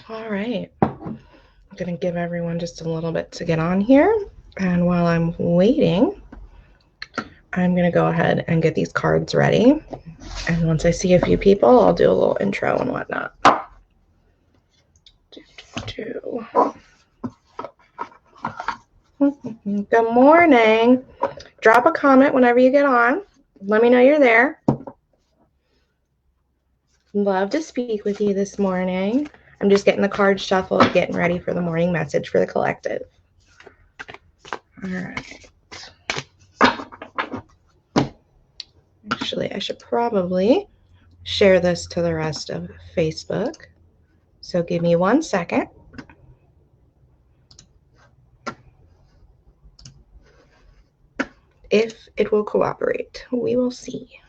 All right. I'm going to give everyone just a little bit to get on here. And while I'm waiting, I'm going to go ahead and get these cards ready. And once I see a few people, I'll do a little intro and whatnot. Good morning. Drop a comment whenever you get on. Let me know you're there. Love to speak with you this morning. I'm just getting the cards shuffled, getting ready for the morning message for the collective. All right. Actually, I should probably share this to the rest of Facebook. So give me 1 second. If it will cooperate, we will see.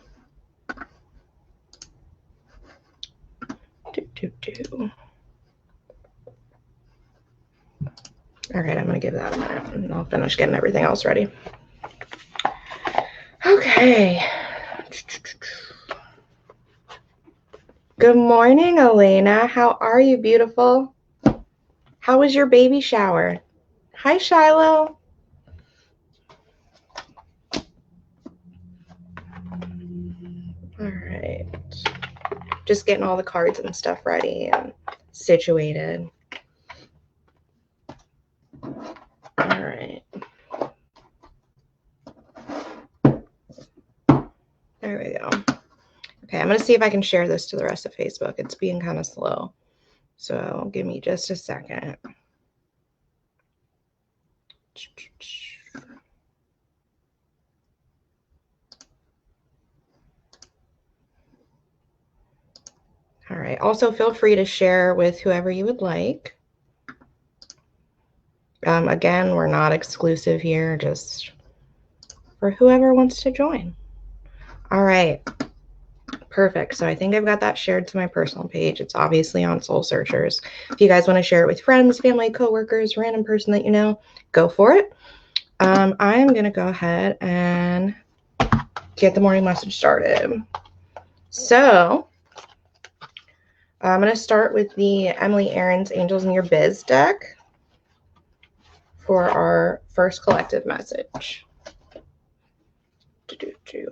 All right, I'm going to give that a minute and I'll finish getting everything else ready. Okay. Good morning, Elena. How are you, beautiful? How was your baby shower? Hi, Shiloh. All right. Just getting all the cards and stuff ready and situated. All right. There we go. Okay, I'm going to see if I can share this to the rest of Facebook. It's being kind of slow. So give me just a second. All right. Also, feel free to share with whoever you would like. Again, we're not exclusive here, just for whoever wants to join. All right. Perfect. So I think I've got that shared to my personal page. It's obviously on Soul Searchers. If you guys want to share it with friends, family, coworkers, random person that you know, go for it. I'm going to go ahead and get the morning message started. So I'm going to start with the Emily Aarons Angels in Your Biz deck for our first collective message.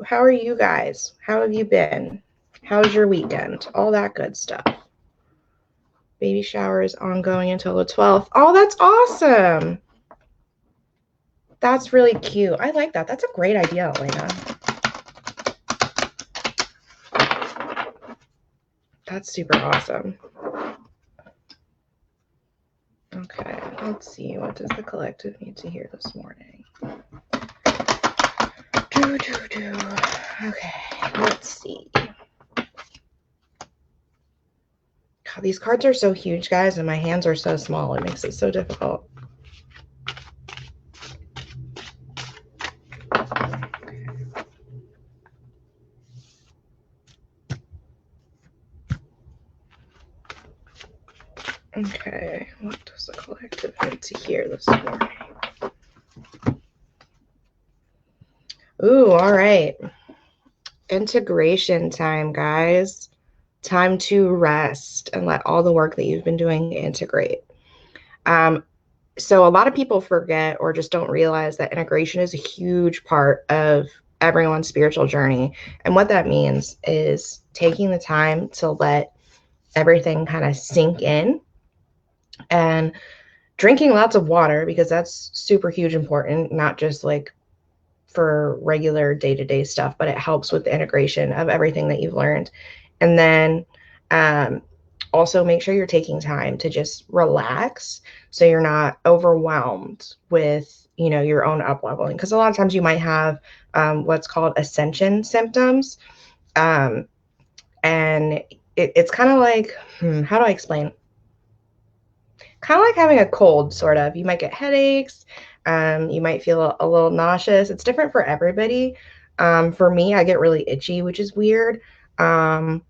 How are you guys? How have you been? How's your weekend? All that good stuff. Baby shower is ongoing until the 12th. Oh, that's awesome. That's really cute. I like that. That's a great idea, Elena. That's super awesome. Okay, let's see. What does the collective need to hear this morning? Okay, let's see. God, these cards are so huge, guys, and my hands are so small. It makes it so difficult. Okay, what does the collective need to hear this morning? Ooh, all right. Integration time, guys. Time to rest and let all the work that you've been doing integrate. So a lot of people forget or just don't realize that integration is a huge part of everyone's spiritual journey. And what that means is taking the time to let everything kind of sink in and drinking lots of water, because that's super huge important, not just like for regular day-to-day stuff, but it helps with the integration of everything that you've learned. And then also make sure you're taking time to just relax so you're not overwhelmed with, you know, your own up leveling, because a lot of times you might have what's called ascension symptoms, and it's kind of like, how do I explain? Kind of like having a cold, sort of. You might get headaches. You might feel a little nauseous. It's different for everybody. For me, I get really itchy, which is weird. But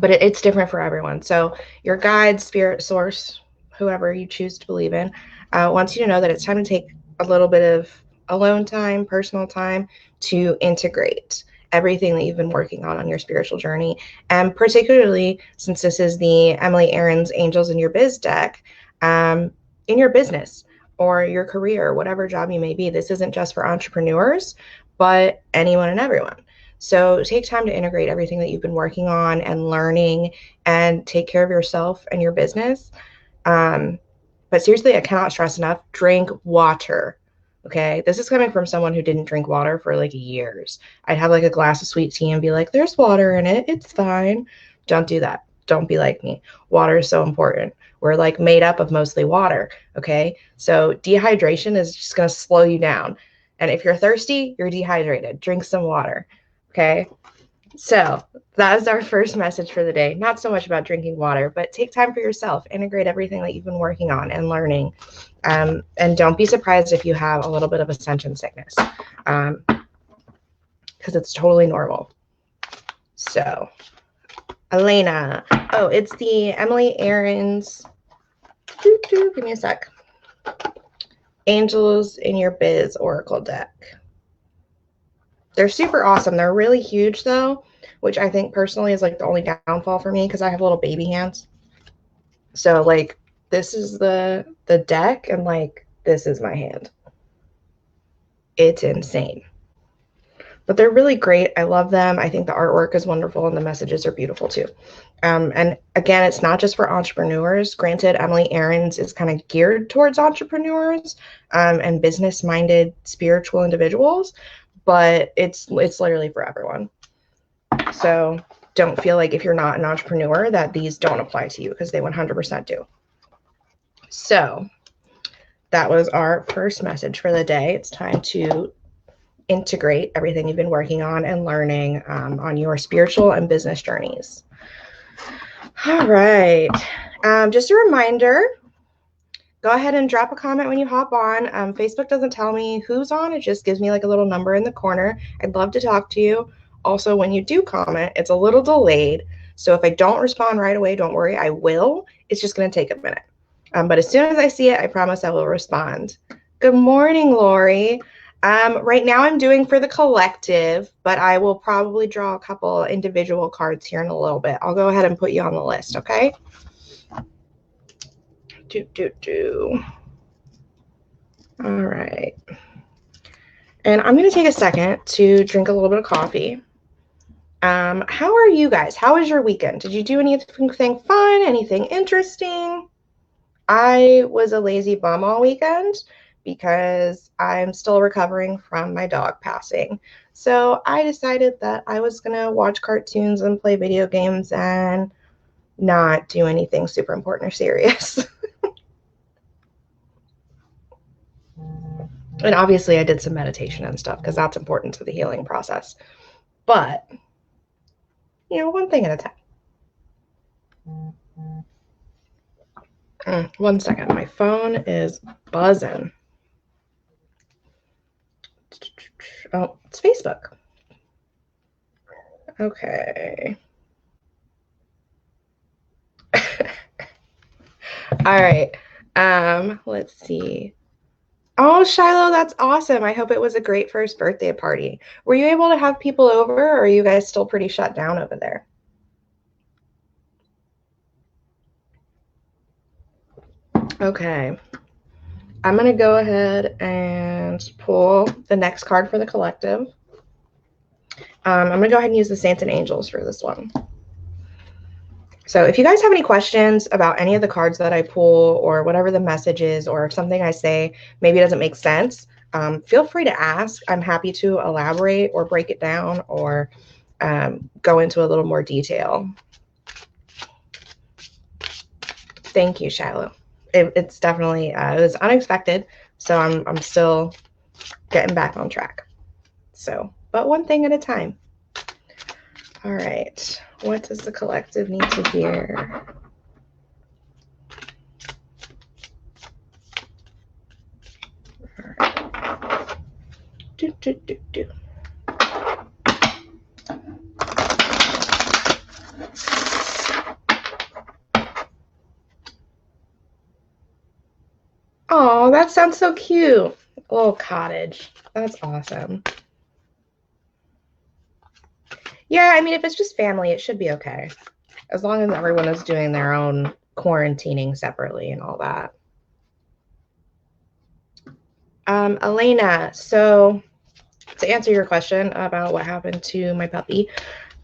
it's different for everyone. So your guide, spirit, source, whoever you choose to believe in, wants you to know that it's time to take a little bit of alone time, personal time to integrate. everything that you've been working on your spiritual journey. And particularly since this is the Emily Aarons Angels in Your Biz deck, in your business or your career, whatever job you may be. This isn't just for entrepreneurs, but anyone and everyone. So take time to integrate everything that you've been working on and learning, and take care of yourself and your business. But seriously, I cannot stress enough, drink water. Okay. This is coming from someone who didn't drink water for like years. I'd have like a glass of sweet tea and be like, there's water in it. It's fine. Don't do that. Don't be like me. Water is so important. We're like made up of mostly water. Okay. So dehydration is just going to slow you down. And if you're thirsty, you're dehydrated. Drink some water. Okay. So that is our first message for the day. Not so much about drinking water, but take time for yourself. Integrate everything that you've been working on and learning. And don't be surprised if you have a little bit of ascension sickness, because it's totally normal. So, Elena. Oh, it's the Emily Aarons. Give me a sec. Angels in Your Biz Oracle deck. They're super awesome. They're really huge though, which I think personally is like the only downfall for me because I have little baby hands. So like this is the deck and like this is my hand. It's insane. But they're really great. I love them. I think the artwork is wonderful and the messages are beautiful too. And again, it's not just for entrepreneurs. Granted, Emily Aarons is kind of geared towards entrepreneurs and business-minded spiritual individuals, but it's literally for everyone. So don't feel like if you're not an entrepreneur that these don't apply to you, because they 100% do. So that was our first message for the day. It's time to integrate everything you've been working on and learning on your spiritual and business journeys. All right. Just a reminder, go ahead and drop a comment when you hop on. Facebook doesn't tell me who's on. It just gives me like a little number in the corner. I'd love to talk to you. Also, when you do comment, it's a little delayed. So if I don't respond right away, don't worry, I will. It's just going to take a minute. But as soon as I see it, I promise I will respond. Good morning, Lori. Right now I'm doing for the collective, but I will probably draw a couple individual cards here in a little bit. I'll go ahead and put you on the list, okay? All right. And I'm going to take a second to drink a little bit of coffee. How are you guys? How was your weekend? Did you do anything fun? Anything interesting? I was a lazy bum all weekend because I'm still recovering from my dog passing. So I decided that I was going to watch cartoons and play video games and not do anything super important or serious. And obviously I did some meditation and stuff because that's important to the healing process. But, you know, one thing at a time. One second. My phone is buzzing. Oh, it's Facebook. Okay. All right. Let's see. Oh, Shiloh, that's awesome. I hope it was a great first birthday party. Were you able to have people over, or are you guys still pretty shut down over there? Okay. I'm going to go ahead and pull the next card for the collective. I'm going to go ahead and use the Saints and Angels for this one. So if you guys have any questions about any of the cards that I pull or whatever the message is, or if something I say maybe doesn't make sense, feel free to ask. I'm happy to elaborate or break it down or go into a little more detail. Thank you, Shiloh. It's definitely, it was unexpected, so I'm still getting back on track. So, but one thing at a time. All right, what does the collective need to hear? All right. Oh, that sounds so cute. A little cottage. That's awesome. Yeah, I mean, if it's just family, it should be okay. As long as everyone is doing their own quarantining separately and all that. Elena, so to answer your question about what happened to my puppy,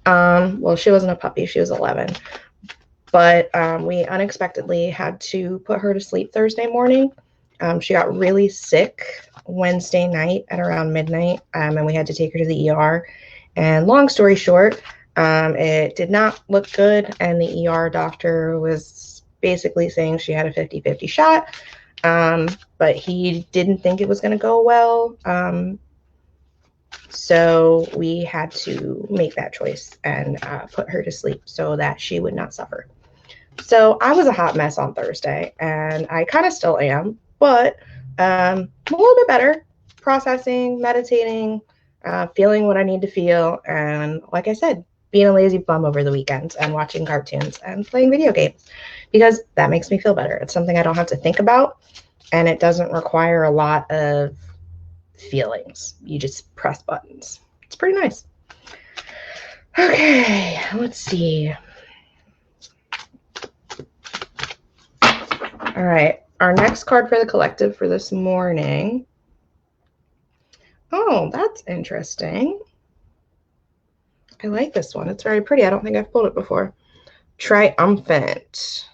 well, she wasn't a puppy, she was 11, but we unexpectedly had to put her to sleep Thursday morning. She got really sick Wednesday night at around midnight, and we had to take her to the ER. And long story short, it did not look good, and the ER doctor was basically saying she had a 50-50 shot, but he didn't think it was going to go well. So we had to make that choice and put her to sleep so that she would not suffer. So I was a hot mess on Thursday, and I kind of still am, but a little bit better, processing, meditating, feeling what I need to feel, and like I said, being a lazy bum over the weekends and watching cartoons and playing video games because that makes me feel better. It's something I don't have to think about, and it doesn't require a lot of feelings. You just press buttons. It's pretty nice. Okay, let's see. All right, our next card for the collective for this morning. Oh, that's interesting. I like this one. It's very pretty. I don't think I've pulled it before. Triumphant.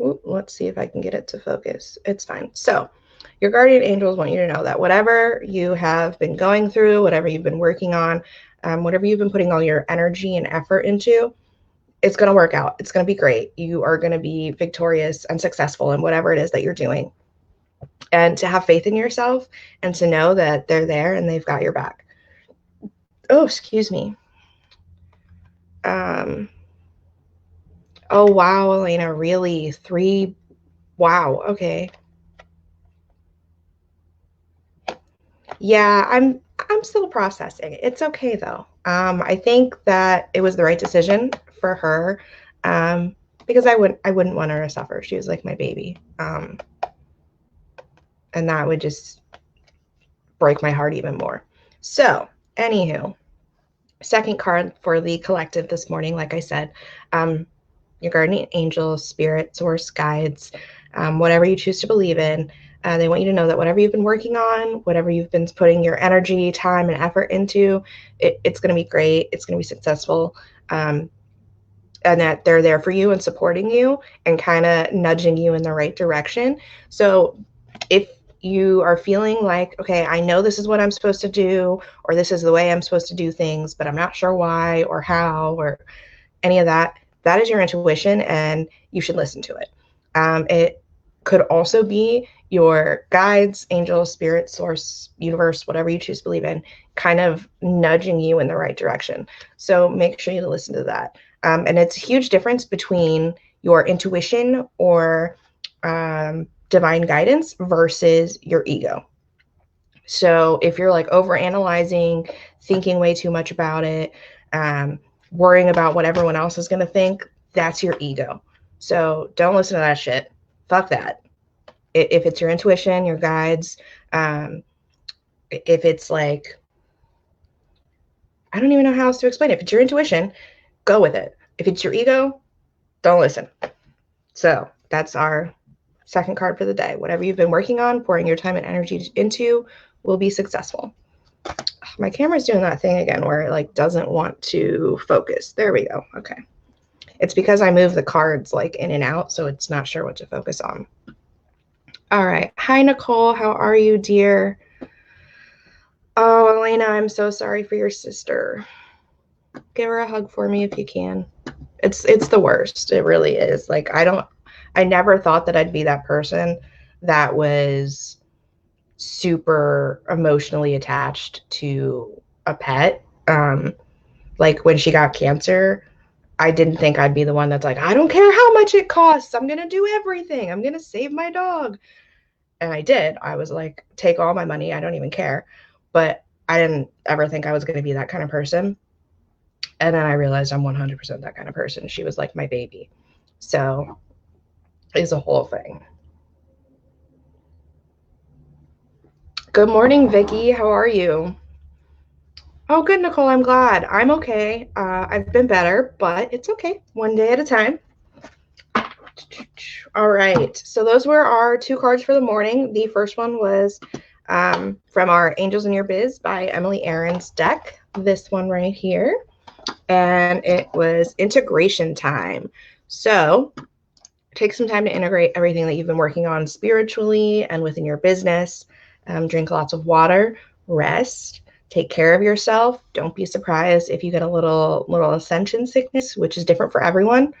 Ooh, let's see if I can get it to focus. It's fine. So your guardian angels want you to know that whatever you have been going through, whatever you've been working on, whatever you've been putting all your energy and effort into, it's going to work out. It's going to be great. You are going to be victorious and successful in whatever it is that you're doing. And to have faith in yourself and to know that they're there and they've got your back. Oh, excuse me. Oh, wow, Elena, really? 3? Wow, okay. Yeah, I'm still processing. It's okay though. I think that it was the right decision for her, because I wouldn't want her to suffer. She was like my baby, and that would just break my heart even more. So, anywho, second card for the collective this morning, like I said, your guardian angels, spirit, source, guides, whatever you choose to believe in. They want you to know that whatever you've been working on, whatever you've been putting your energy, time, and effort into, it's going to be great. It's going to be successful. And that they're there for you and supporting you and kind of nudging you in the right direction. So if you are feeling like, okay, I know this is what I'm supposed to do, or this is the way I'm supposed to do things, but I'm not sure why or how or any of that, that is your intuition and you should listen to it. It could also be your guides, angels, spirit, source, universe, whatever you choose to believe in, kind of nudging you in the right direction. So make sure you listen to that. And it's a huge difference between your intuition or divine guidance versus your ego. So if you're like over analyzing, thinking way too much about it, worrying about what everyone else is going to think, that's your ego. So don't listen to that shit. Fuck that. If it's your intuition, your guides, if it's like, I don't even know how else to explain it. If it's your intuition, go with it. If it's your ego, don't listen. So that's our second card for the day. Whatever you've been working on, pouring your time and energy into, will be successful. My camera's doing that thing again where it like doesn't want to focus. There we go. Okay. It's because I move the cards like in and out, so it's not sure what to focus on. All right. Hi, Nicole. How are you, dear? Oh, Elena, I'm so sorry for your sister. Give her a hug for me if you can. It's the worst. It really is. Like I never thought that I'd be that person that was super emotionally attached to a pet. Like when she got cancer, I didn't think I'd be the one that's like, I don't care how much it costs. I'm going to do everything. I'm going to save my dog. And I did. I was like, take all my money. I don't even care. But I didn't ever think I was going to be that kind of person. And then I realized I'm 100% that kind of person. She was like my baby. So it's a whole thing. Good morning, Vicky. How are you? Oh, good, Nicole. I'm glad. I'm okay. I've been better, but it's okay. One day at a time. All right. So those were our two cards for the morning. The first one was from our Angels in Your Biz by Emily Aaron's deck. This one right here. And it was integration time. So take some time to integrate everything that you've been working on spiritually and within your business. Drink lots of water, rest, take care of yourself. Don't be surprised if you get a little ascension sickness, which is different for everyone.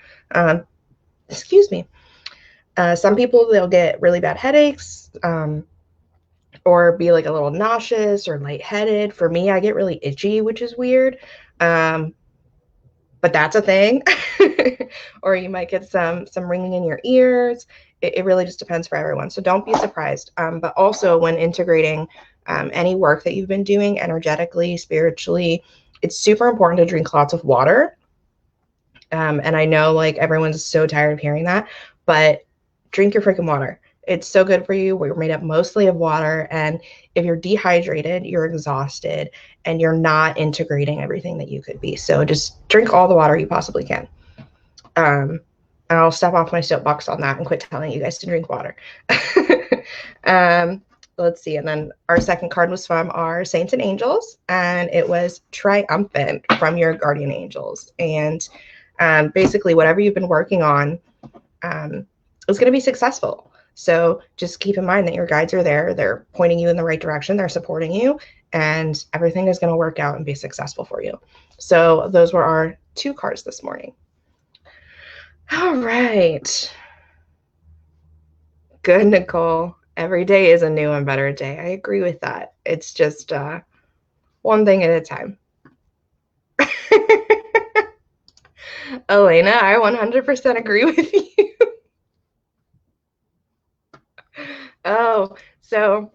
Excuse me. Some people, they'll get really bad headaches, or be like a little nauseous or lightheaded. For me, I get really itchy, which is weird. But that's a thing. Or you might get some ringing in your ears. It really just depends for everyone. So don't be surprised. But also when integrating any work that you've been doing energetically, spiritually, it's super important to drink lots of water. And I know like everyone's so tired of hearing that, but drink your freaking water. It's so good for you. We're made up mostly of water. And if you're dehydrated, you're exhausted and you're not integrating everything that you could be. So just drink all the water you possibly can. And I'll step off my soapbox on that and quit telling you guys to drink water. Let's see. And then our second card was from our Saints and Angels, and it was triumphant from your guardian angels. And basically, whatever you've been working on is going to be successful. So just keep in mind that your guides are there. They're pointing you in the right direction. They're supporting you, and everything is going to work out and be successful for you. So those were our two cards this morning. All right. Good, Nicole. Every day is a new and better day. I agree with that. It's just one thing at a time. Elena, I 100% agree with you. Oh, so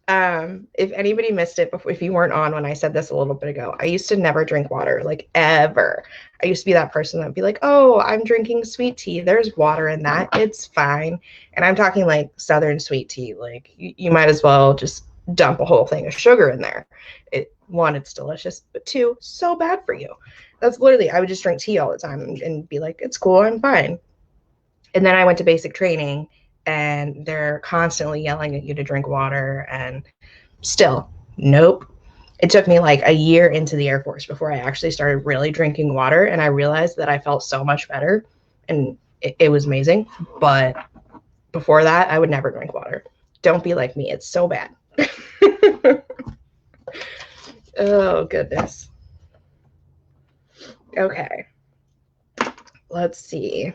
if anybody missed it before, if you weren't on when I said this a little bit ago, I used to never drink water, like ever. I used to be that person that'd be like, oh, I'm drinking sweet tea. There's water in that. It's fine. And I'm talking like Southern sweet tea. Like you might as well just dump a whole thing of sugar in there. One, it's delicious, but two, so bad for you. That's literally, I would just drink tea all the time and be like, it's cool, I'm fine. And then I went to basic training and they're constantly yelling at you to drink water, and still, nope. It took me like a year into the Air Force before I actually started really drinking water, and I realized that I felt so much better, and it was amazing. But before that, I would never drink water. Don't be like me. It's so bad. Oh, goodness. Okay. Let's see.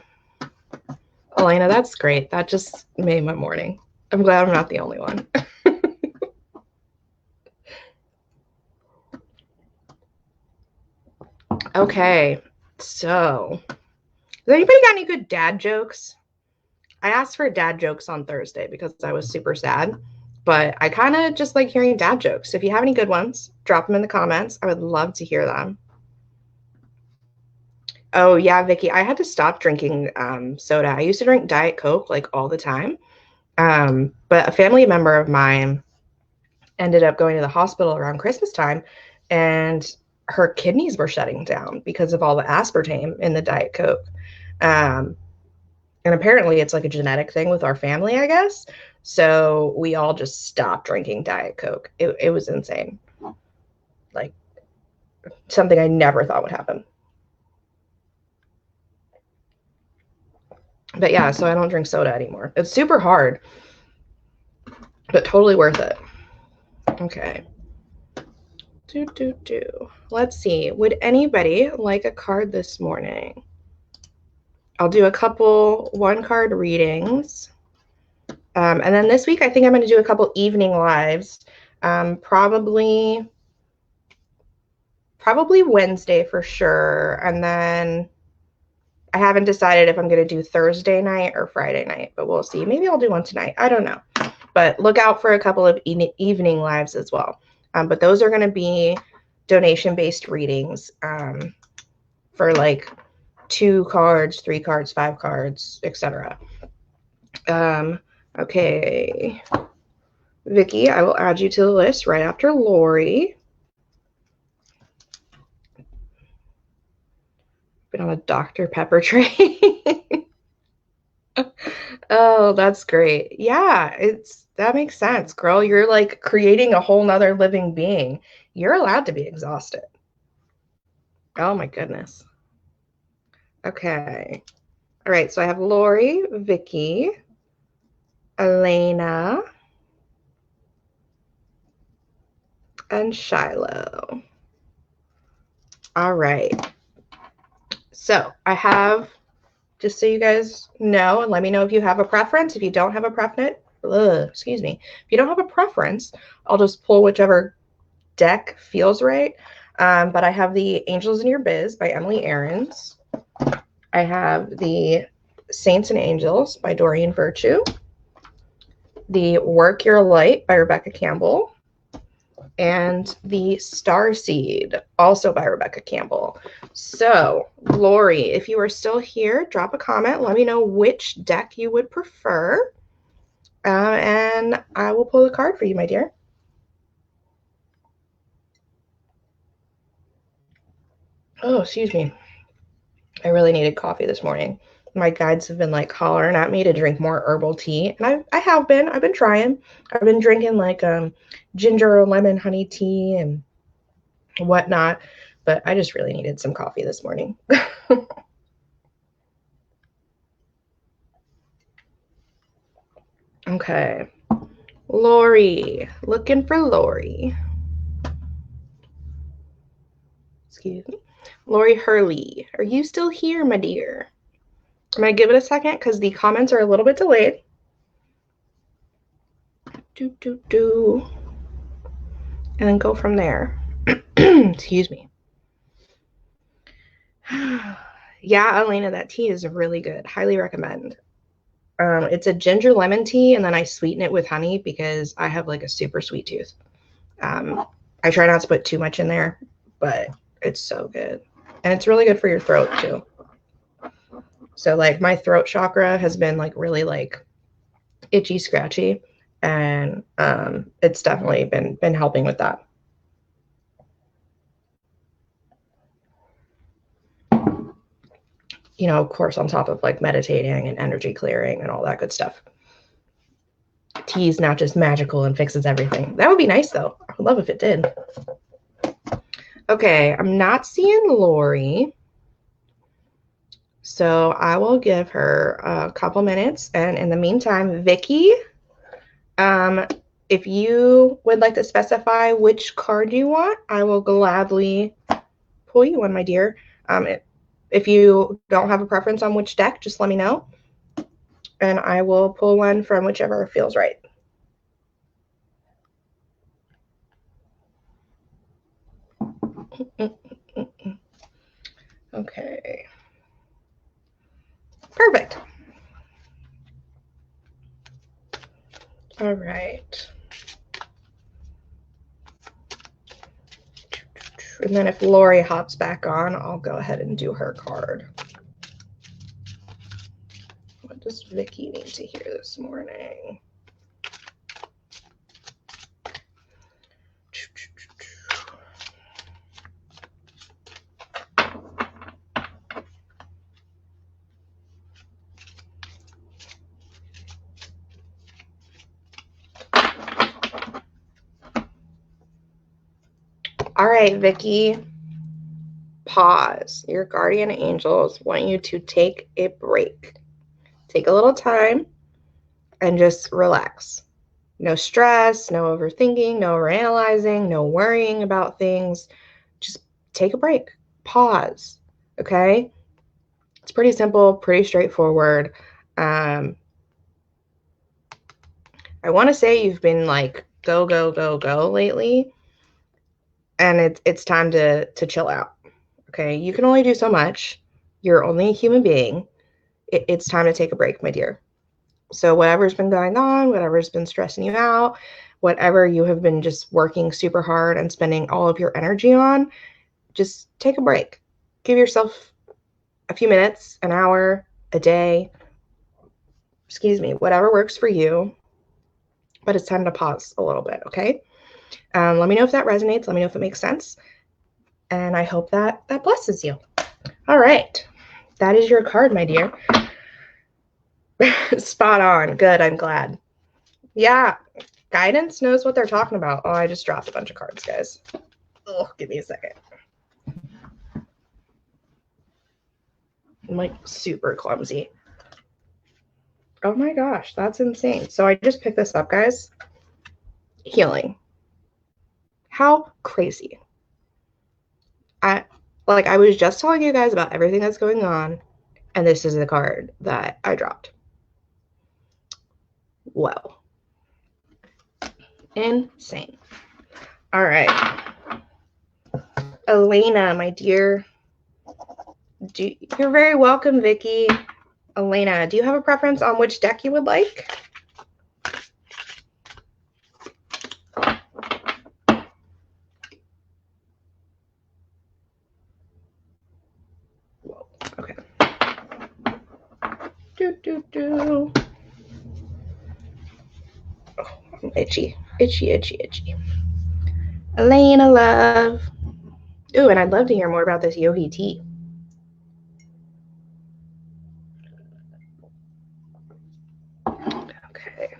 Elena, that's great. That just made my morning. I'm glad I'm not the only one. Okay, so has anybody got any good dad jokes? I asked for dad jokes on Thursday because I was super sad, but I kind of just like hearing dad jokes. If you have any good ones, drop them in the comments. I would love to hear them. Oh, yeah, Vicky, I had to stop drinking soda. I used to drink Diet Coke like all the time. But a family member of mine ended up going to the hospital around Christmas time, and her kidneys were shutting down because of all the aspartame in the Diet Coke. And apparently it's like a genetic thing with our family, I guess. So we all just stopped drinking Diet Coke. It was insane. Like something I never thought would happen. But yeah, so I don't drink soda anymore. It's super hard, but totally worth it. Okay. Let's see. Would anybody like a card this morning? I'll do a couple one-card readings. And then this week, I think I'm going to do a couple evening lives. Probably Wednesday for sure. And then I haven't decided if I'm going to do Thursday night or Friday night, but we'll see. Maybe I'll do one tonight. I don't know. But look out for a couple of evening lives as well. But those are going to be donation-based readings for like 2 cards, 3 cards, 5 cards, etc. Okay. Vicky, I will add you to the list right after Lori. Been on a Dr. Pepper train. Oh, that's great. Yeah, that makes sense, girl. You're like creating a whole nother living being. You're allowed to be exhausted. Oh my goodness. Okay. All right, so I have Lori, Vicky, Elena, and Shiloh. All right. So I have, just so you guys know, and let me know if you have a preference. If you don't have a preference, excuse me. If you don't have a preference, I'll just pull whichever deck feels right. But I have the Angels in Your Biz by Emily Aarons. I have the Saints and Angels by Dorian Virtue. The Work Your Light by Rebecca Campbell. And the Star Seed, also by Rebecca Campbell. So, Lori, if you are still here, drop a comment. Let me know which deck you would prefer. And I will pull a card for you, my dear. Oh, excuse me. I really needed coffee this morning. My guides have been like hollering at me to drink more herbal tea, and I have been. I've been trying. I've been drinking like ginger or lemon honey tea and whatnot, but I just really needed some coffee this morning. Okay. Lori. Looking for Lori. Excuse me. Lori Hurley. Are you still here, my dear? I'm going to give it a second because the comments are a little bit delayed. And then go from there. Excuse me. Yeah, Elena, that tea is really good. Highly recommend. It's a ginger lemon tea, and then I sweeten it with honey because I have like a super sweet tooth. I try not to put too much in there, but it's so good. And it's really good for your throat too. So like my throat chakra has been like really like itchy, scratchy, and it's definitely been helping with that. You know, of course, on top of like meditating and energy clearing and all that good stuff. Tea is not just magical and fixes everything. That would be nice though. I would love if it did. Okay, I'm not seeing Lori. So I will give her a couple minutes. And in the meantime, Vicky, if you would like to specify which card you want, I will gladly pull you one, my dear. If you don't have a preference on which deck, just let me know. And I will pull one from whichever feels right. Okay. Perfect. All right. And then if Lori hops back on, I'll go ahead and do her card. What does Vicky need to hear this morning? All right, Vicky, pause. Your guardian angels want you to take a break. Take a little time and just relax. No stress, no overthinking, no overanalyzing, no worrying about things. Just take a break. Pause. Okay? It's pretty simple, pretty straightforward. I want to say you've been like go, go, go, go lately. And it's time to chill out. Okay, you can only do so much. You're only a human being. It's time to take a break, my dear. So whatever's been going on, whatever's been stressing you out, whatever you have been just working super hard and spending all of your energy on, just take a break. Give yourself a few minutes, an hour, a day, excuse me, whatever works for you. But it's time to pause a little bit, okay? Let me know if that resonates. Let me know if it makes sense. And I hope that blesses you. All right. That is your card, my dear. Spot on. Good. I'm glad. Yeah. Guidance knows what they're talking about. Oh, I just dropped a bunch of cards, guys. Oh, give me a second. I'm like super clumsy. Oh my gosh, that's insane. So I just picked this up, guys. Healing. How crazy. I was just telling you guys about everything that's going on, and this is the card that I dropped. Whoa. Insane. All right. Elena, my dear. You're very welcome, Vicky. Elena, do you have a preference on which deck you would like? Whoa. Okay. Oh, I'm itchy. Itchy. Elena, love. Ooh, and I'd love to hear more about this Yogi tea. Okay.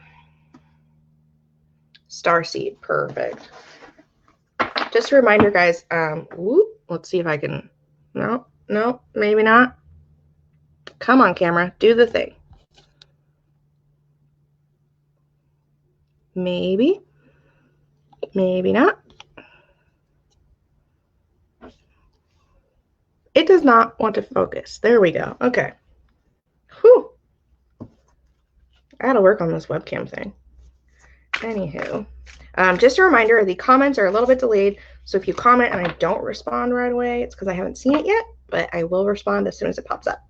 Starseed, perfect. Just a reminder, guys. Let's see if I can. No, maybe not. Come on, camera, do the thing. Maybe not. It does not want to focus. There we go. Okay. Whew. I gotta work on this webcam thing. Anywho, just a reminder, the comments are a little bit delayed. So if you comment and I don't respond right away, it's because I haven't seen it yet, but I will respond as soon as it pops up.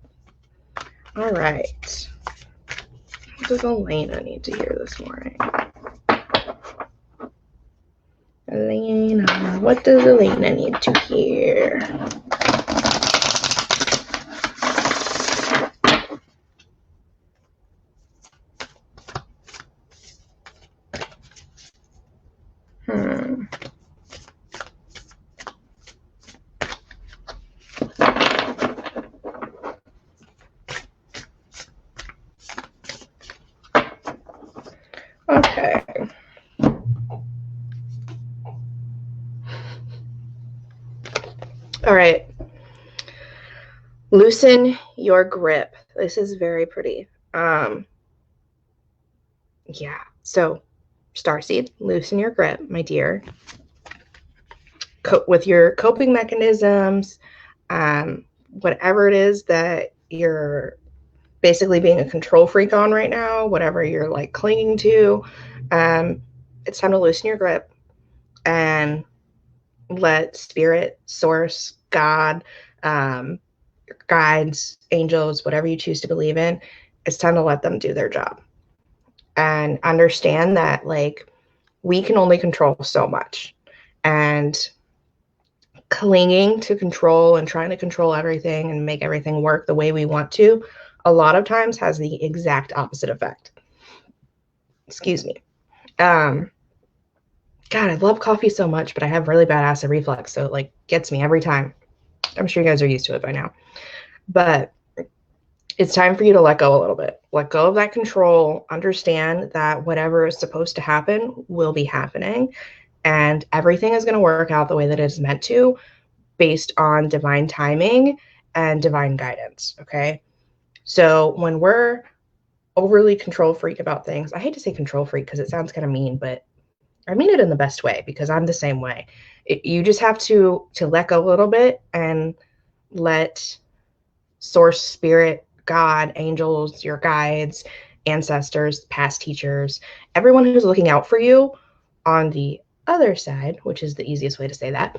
All right. What does Elena need to hear this morning? Elena, what does Elena need to hear? Okay. All right. Loosen your grip. This is very pretty. Yeah. So, Starseed, loosen your grip, my dear. With your coping mechanisms, whatever it is that you're basically being a control freak on right now, whatever you're like clinging to, it's time to loosen your grip and let spirit, source, God, guides, angels, whatever you choose to believe in, it's time to let them do their job. And understand that like we can only control so much. And clinging to control and trying to control everything and make everything work the way we want to, a lot of times has the exact opposite effect. Excuse me. God, I love coffee so much, but I have really bad acid reflux, so it like gets me every time. I'm sure you guys are used to it by now. But it's time for you to let go a little bit. Let go of that control. Understand that whatever is supposed to happen will be happening. And everything is going to work out the way that it's meant to based on divine timing and divine guidance. Okay. So when we're overly control freak about things, I hate to say control freak because it sounds kind of mean, but I mean it in the best way because I'm the same way. You just have to let go a little bit and let source, spirit, God, angels, your guides, ancestors, past teachers, everyone who's looking out for you on the other side, which is the easiest way to say that,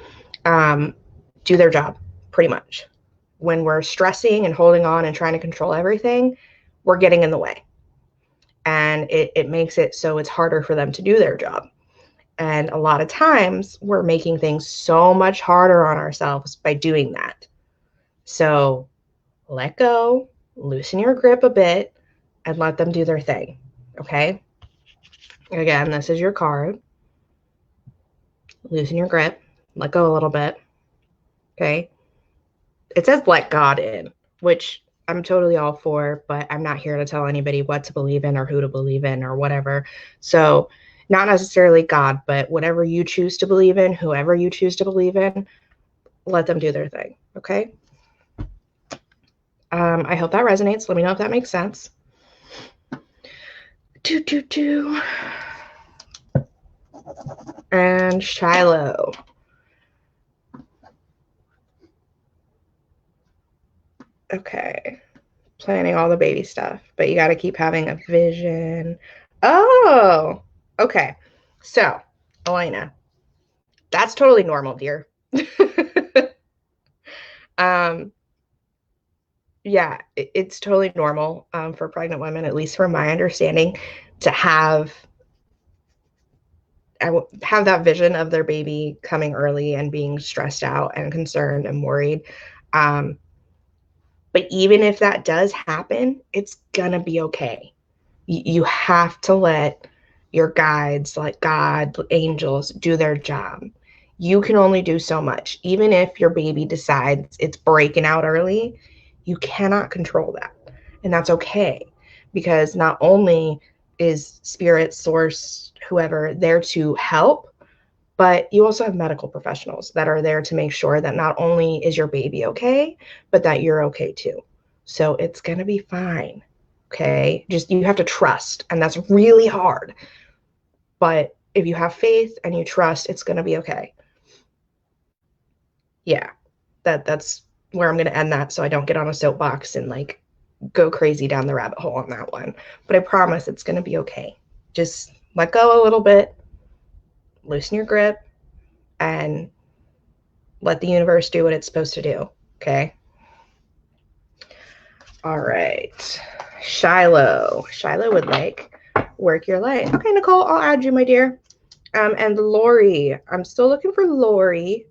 do their job pretty much. When we're stressing and holding on and trying to control everything, we're getting in the way. And it makes it so it's harder for them to do their job. And a lot of times we're making things so much harder on ourselves by doing that. So let go, loosen your grip a bit, and let them do their thing. Okay? Again, this is your card. Loosen your grip, let go a little bit. Okay? it says let God in, which I'm totally all for, but I'm not here to tell anybody what to believe in or who to believe in or whatever. So, not necessarily God, but whatever you choose to believe in, whoever you choose to believe in, let them do their thing. Okay. I hope that resonates. Let me know if that makes sense. And Shiloh. Okay. Planning all the baby stuff, but you got to keep having a vision. Oh, okay. So, Elena, that's totally normal, dear. Yeah, it's totally normal for pregnant women, at least from my understanding, to have that vision of their baby coming early and being stressed out and concerned and worried. But even if that does happen, it's gonna be okay. You have to let your guides, like God, angels, do their job. You can only do so much. Even if your baby decides it's breaking out early, you cannot control that. And that's okay, because not only is spirit, source, whoever there to help, but you also have medical professionals that are there to make sure that not only is your baby okay, but that you're okay too. So it's going to be fine. Okay. Just you have to trust, and that's really hard. But if you have faith and you trust, it's going to be okay. Yeah. That's where I'm going to end that, so I don't get on a soapbox and like go crazy down the rabbit hole on that one. But I promise it's going to be okay. Just let go a little bit, loosen your grip, and let the universe do what it's supposed to do. Okay. All right. Shiloh. Shiloh would like work your light. Okay, Nicole, I'll add you, my dear. And Lori. I'm still looking for Lori.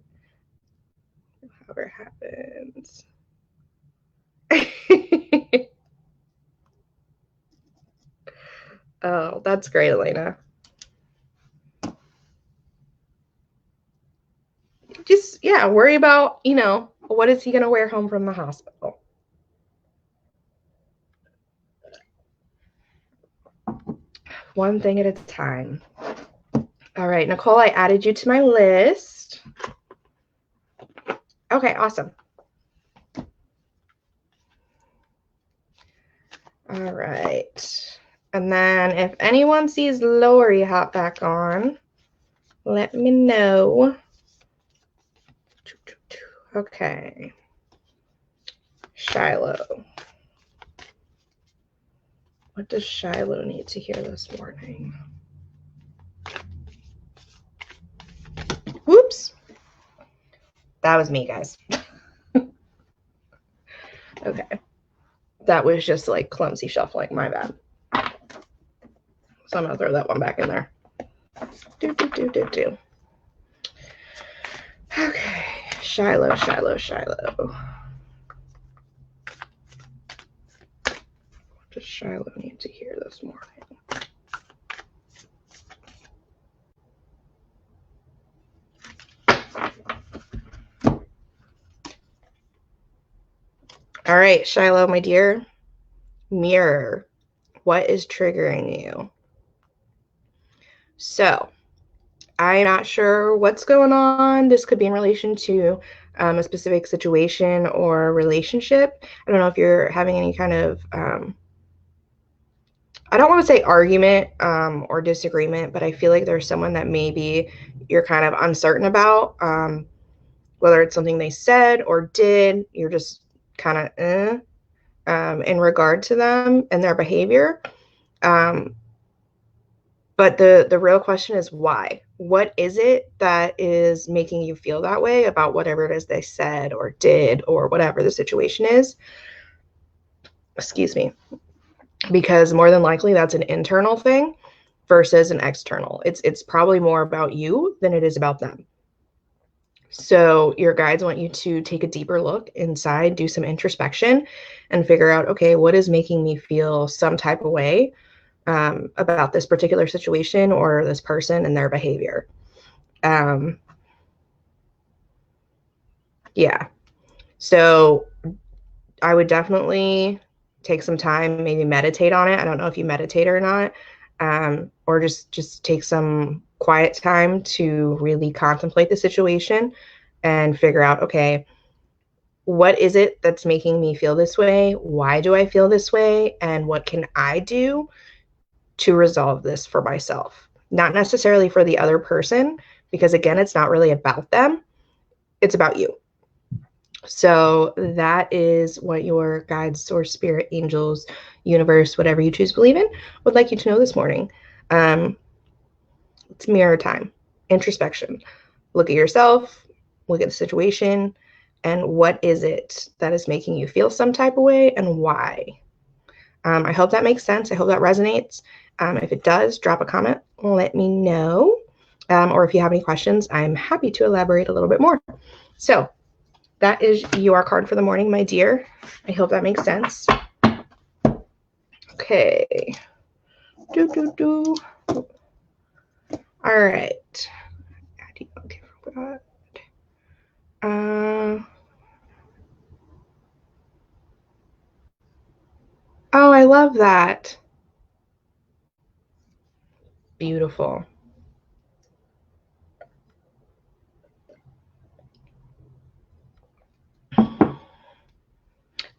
However happens. Oh, that's great, Elena. Just, yeah, worry about, what is he going to wear home from the hospital? One thing at a time. All right, Nicole, I added you to my list. Okay, awesome. All right. And then if anyone sees Lori hop back on, let me know. Okay. Shiloh. What does Shiloh need to hear this morning? Whoops. That was me, guys. Okay. That was just like clumsy shuffling. My bad. So I'm going to throw that one back in there. Okay. Shiloh, Shiloh, Shiloh. What does Shiloh need to hear this morning? All right, Shiloh, my dear. Mirror. What is triggering you? So, I'm not sure what's going on. This could be in relation to a specific situation or relationship. I don't know if you're having any kind of, I don't want to say argument or disagreement, but I feel like there's someone that maybe you're kind of uncertain about, whether it's something they said or did. You're just kind of in regard to them and their behavior. But the real question is why? What is it that is making you feel that way about whatever it is they said or did or whatever the situation is? Excuse me. Because more than likely that's an internal thing versus an external. It's probably more about you than it is about them. So your guides want you to take a deeper look inside, do some introspection, and figure out, okay, what is making me feel some type of way about this particular situation or this person and their behavior. Yeah. So I would definitely take some time, maybe meditate on it. I don't know if you meditate or not, or just take some quiet time to really contemplate the situation and figure out, okay, what is it that's making me feel this way? Why do I feel this way? And what can I do to resolve this for myself? Not necessarily for the other person, because again, it's not really about them, it's about you. So that is what your guides, source, spirit, angels, universe, whatever you choose to believe in, would like you to know this morning. It's mirror time, introspection. Look at yourself, look at the situation, and what is it that is making you feel some type of way and why? I hope that makes sense. I hope that resonates. If it does, drop a comment, let me know. Or if you have any questions, I'm happy to elaborate a little bit more. So that is your card for the morning, my dear. I hope that makes sense. Okay. All right. Okay. Oh, I love that. Beautiful.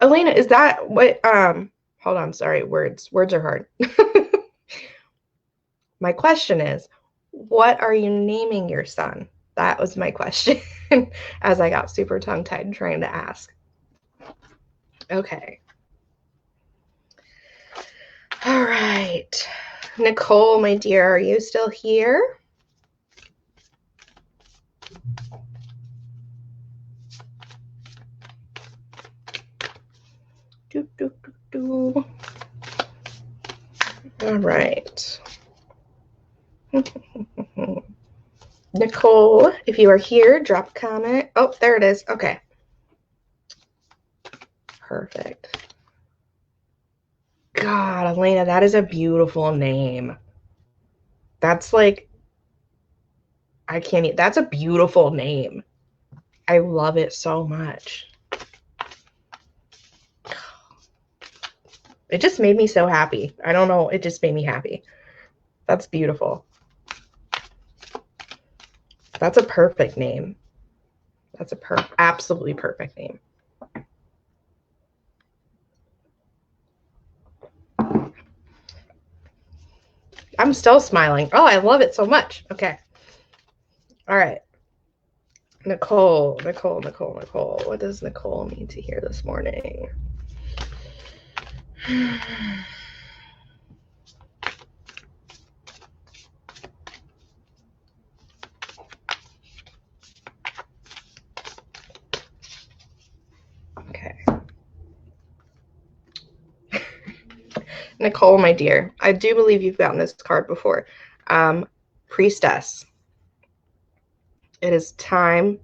Elena, is that what, hold on, sorry, words are hard. My question is, what are you naming your son? That was my question as I got super tongue-tied trying to ask. Okay. All right. Nicole, my dear, are you still here? All right. Nicole, if you are here, drop a comment. Oh, there it is. Okay. Perfect. God, Elena, that is a beautiful name. That's like, I can't eat. That's a beautiful name. I love it so much. It just made me so happy. I don't know. It just made me happy. That's beautiful. That's a perfect name. That's a absolutely perfect name. I'm still smiling. Oh, I love it so much. Okay. All right. Nicole. What does Nicole need to hear this morning? Okay. Nicole, my dear, I do believe you've gotten this card before. Priestess. It is time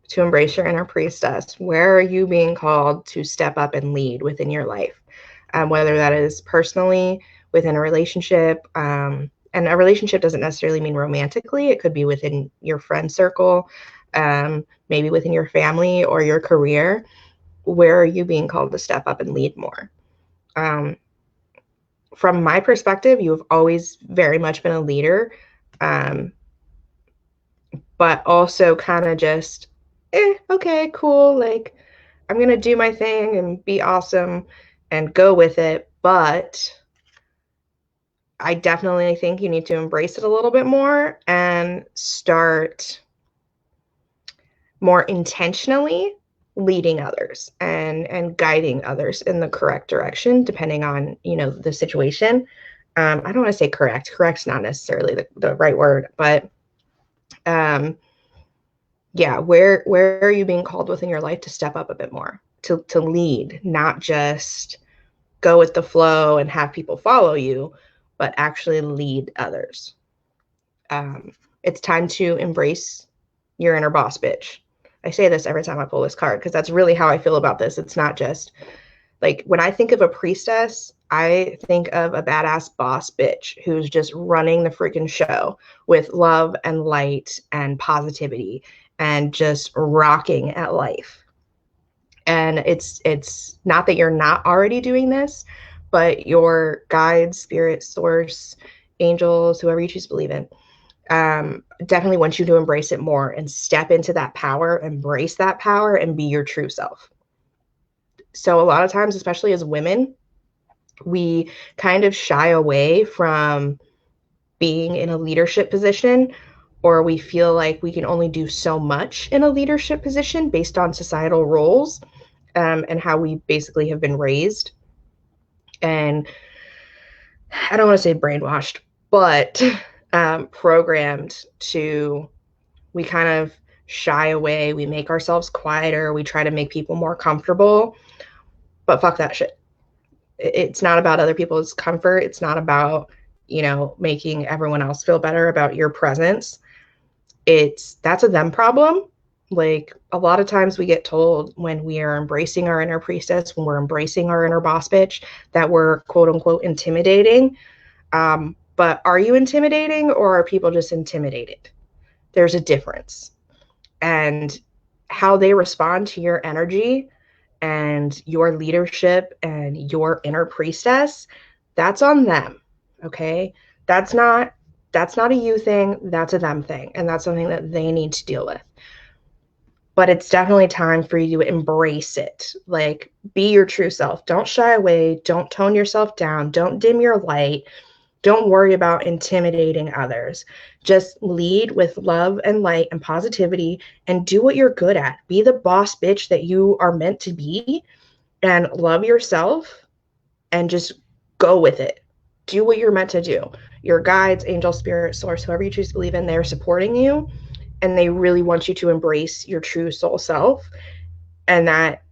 to embrace your inner priestess. Where are you being called to step up and lead within your life? Whether that is personally, within a relationship, and a relationship doesn't necessarily mean romantically. It could be within your friend circle, maybe within your family or your career. Where are you being called to step up and lead more? From my perspective, you've always very much been a leader, but also kind of just, okay, cool. Like, I'm going to do my thing and be awesome and go with it. But I definitely think you need to embrace it a little bit more and start more intentionally leading others and guiding others in the correct direction, depending on, the situation. I don't want to say correct. Correct's not necessarily the right word, but yeah, where are you being called within your life to step up a bit more, to lead, not just go with the flow and have people follow you, but actually lead others. It's time to embrace your inner boss bitch. I say this every time I pull this card because that's really how I feel about this. It's not just like, when I think of a priestess, I think of a badass boss bitch who's just running the freaking show with love and light and positivity and just rocking at life. And it's not that you're not already doing this, but your guides, spirit, source, angels, whoever you choose to believe in, definitely want you to embrace it more and step into that power, embrace that power, and be your true self. So a lot of times, especially as women, we kind of shy away from being in a leadership position, or we feel like we can only do so much in a leadership position based on societal roles, and how we basically have been raised. And I don't want to say brainwashed, but programmed to, we kind of shy away, we make ourselves quieter, we try to make people more comfortable, but fuck that shit. It's not about other people's comfort. It's not about, making everyone else feel better about your presence. That's a them problem. Like, a lot of times we get told when we are embracing our inner priestess, when we're embracing our inner boss bitch, that we're quote unquote intimidating. But are you intimidating, or are people just intimidated? There's a difference. And how they respond to your energy and your leadership and your inner priestess, that's on them. Okay? That's not a you thing, that's a them thing, and that's something that they need to deal with. But it's definitely time for you to embrace it. Like, be your true self. Don't shy away, don't tone yourself down, don't dim your light. Don't worry about intimidating others. Just lead with love and light and positivity, and do what you're good at. Be the boss bitch that you are meant to be, and love yourself, and just go with it. Do what you're meant to do. Your guides, angel, spirit, source, whoever you choose to believe in, they're supporting you, and they really want you to embrace your true soul self. And that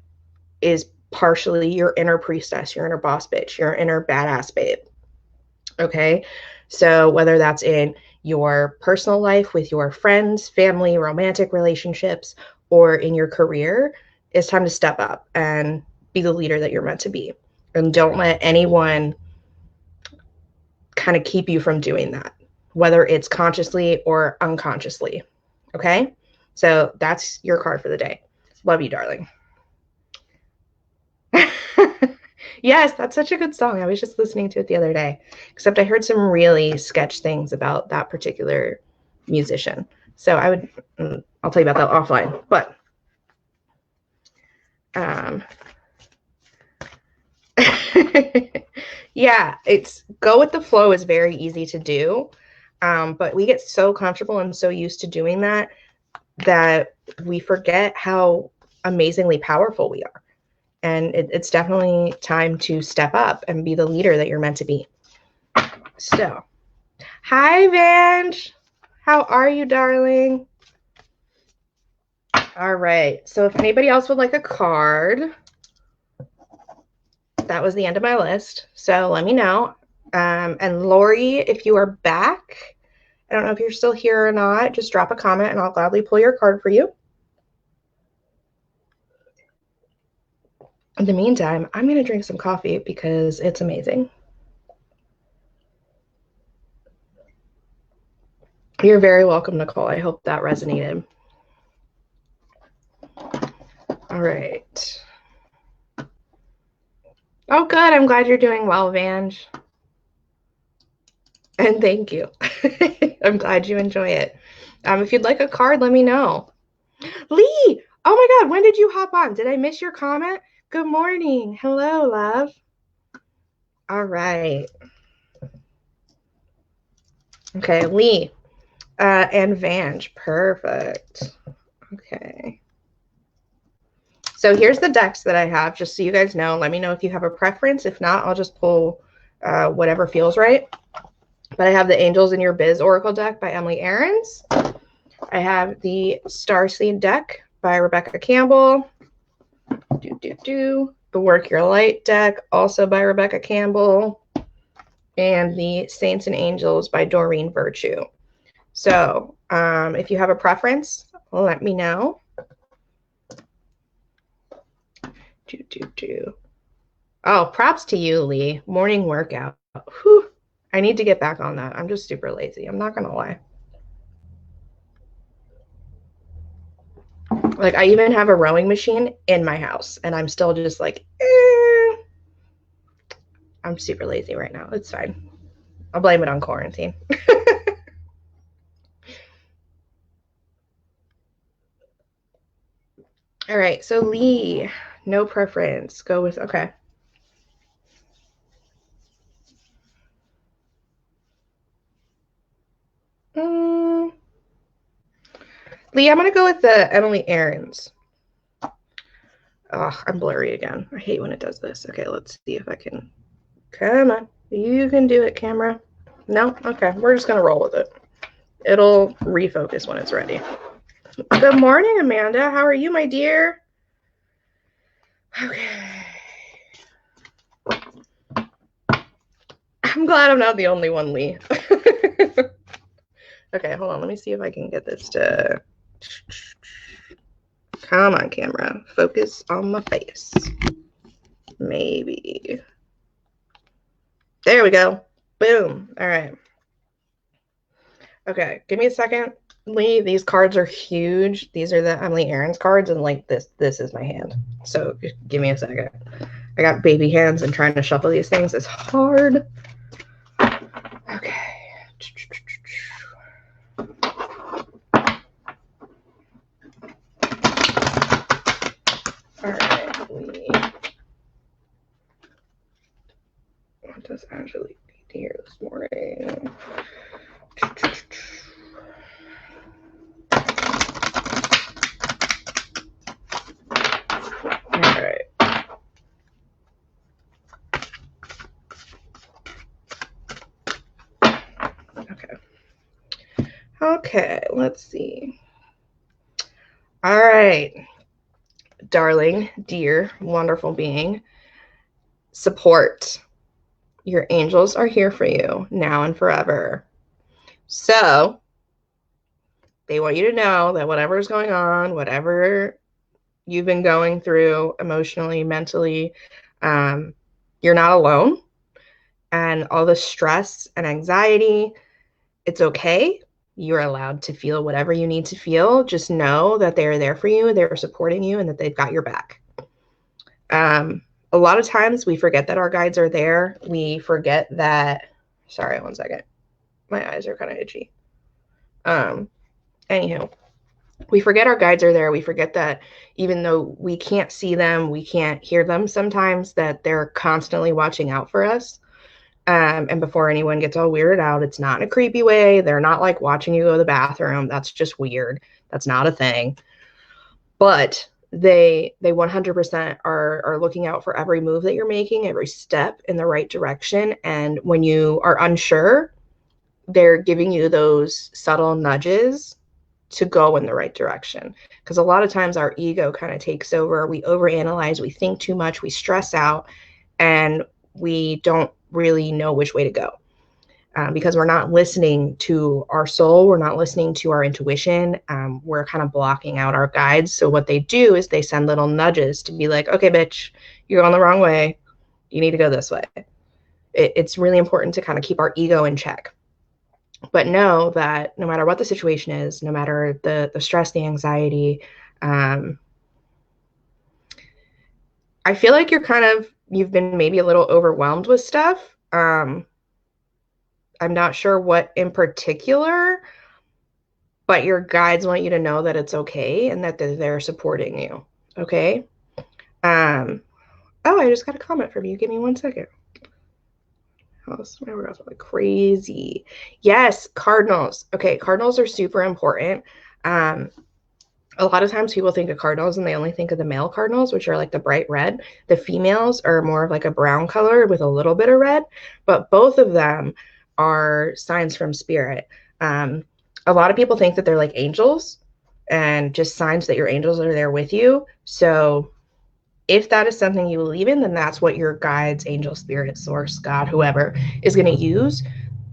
is partially your inner priestess, your inner boss bitch, your inner badass babe. Okay? So whether that's in your personal life with your friends, family, romantic relationships, or in your career, it's time to step up and be the leader that you're meant to be. And don't let anyone kind of keep you from doing that, whether it's consciously or unconsciously. Okay? So that's your card for the day. Love you, darling. Yes, that's such a good song. I was just listening to it the other day, except I heard some really sketch things about that particular musician. So I'll tell you about that offline. But yeah, it's go with the flow is very easy to do. But we get so comfortable and so used to doing that we forget how amazingly powerful we are. And it's definitely time to step up and be the leader that you're meant to be. So, hi, Vange. How are you, darling? All right. So if anybody else would like a card, that was the end of my list. So let me know. And Lori, if you are back, I don't know if you're still here or not, just drop a comment and I'll gladly pull your card for you. In the meantime, I'm going to drink some coffee because it's amazing. You're very welcome, Nicole. I hope that resonated. All right. Oh, good. I'm glad you're doing well, Vange. And thank you. I'm glad you enjoy it. If you'd like a card, let me know. Lee! Oh my God, when did you hop on? Did I miss your comment? Good morning. Hello, love. All right. Okay, Lee and Vange. Perfect. Okay. So here's the decks that I have, just so you guys know. Let me know if you have a preference. If not, I'll just pull whatever feels right. But I have the Angels in Your Biz Oracle deck by Emily Aarons. I have the Starseed deck by Rebecca Campbell. The Work Your Light deck, also by Rebecca Campbell. And the Saints and Angels by Doreen Virtue. So if you have a preference, let me know. Oh, props to you, Lee. Morning workout. Whew. I need to get back on that. I'm just super lazy. I'm not going to lie. Like, I even have a rowing machine in my house, and I'm still just like, I'm super lazy right now. It's fine. I'll blame it on quarantine. All right, so Lee, no preference. Go with, okay. Mm, Lee, I'm going to go with the Emily Aarons. Oh, I'm blurry again. I hate when it does this. Okay, let's see if I can. Come on. You can do it, camera. No? Okay, we're just going to roll with it. It'll refocus when it's ready. Good morning, Amanda. How are you, my dear? Okay. I'm glad I'm not the only one, Lee. Okay, hold on. Let me see if I can get this to... Come on, camera. Focus on my face. Maybe. There we go. Boom. All right. Okay, give me a second. Lee, these cards are huge. These are the Emily Aarons cards, and like this is my hand. So give me a second. I got baby hands, and trying to shuffle these things is hard. Okay. All right, Lee. What does Angelique need to hear this morning? All right. Okay, let's see. All right, darling, dear, wonderful being, support. Your angels are here for you now and forever. So they want you to know that whatever's going on, whatever you've been going through emotionally, mentally, you're not alone. And all the stress and anxiety, it's okay. You're allowed to feel whatever you need to feel. Just know that they're there for you, they're supporting you, and that they've got your back. A lot of times we forget that our guides are there. We forget that, sorry, one second. My eyes are kind of itchy. Anywho, we forget our guides are there. We forget that even though we can't see them, we can't hear them sometimes, that they're constantly watching out for us. And before anyone gets all weirded out, it's not in a creepy way. They're not like watching you go to the bathroom. That's just weird. That's not a thing. But they 100% are looking out for every move that you're making, every step in the right direction. And when you are unsure, they're giving you those subtle nudges to go in the right direction. Because a lot of times our ego kind of takes over. We overanalyze, we think too much, we stress out, and we don't really know which way to go. Because we're not listening to our soul, we're not listening to our intuition, we're kind of blocking out our guides. So what they do is they send little nudges to be like, okay, bitch, you're going the wrong way. You need to go this way. It's really important to kind of keep our ego in check. But know that no matter what the situation is, no matter the stress, the anxiety, I feel like you've been maybe a little overwhelmed with stuff. I'm not sure what in particular, but your guides want you to know that it's okay and that they're supporting you. Okay. Oh, I just got a comment from you. Give me 1 second. Oh, my world's like crazy. Yes, cardinals. Okay, cardinals are super important. A lot of times people think of cardinals and they only think of the male cardinals, which are like the bright red. The females are more of like a brown color with a little bit of red, but both of them are signs from spirit. A lot of people think that they're like angels and just signs that your angels are there with you. So if that is something you believe in, then that's what your guides, angel, spirit, source, God, whoever is going to use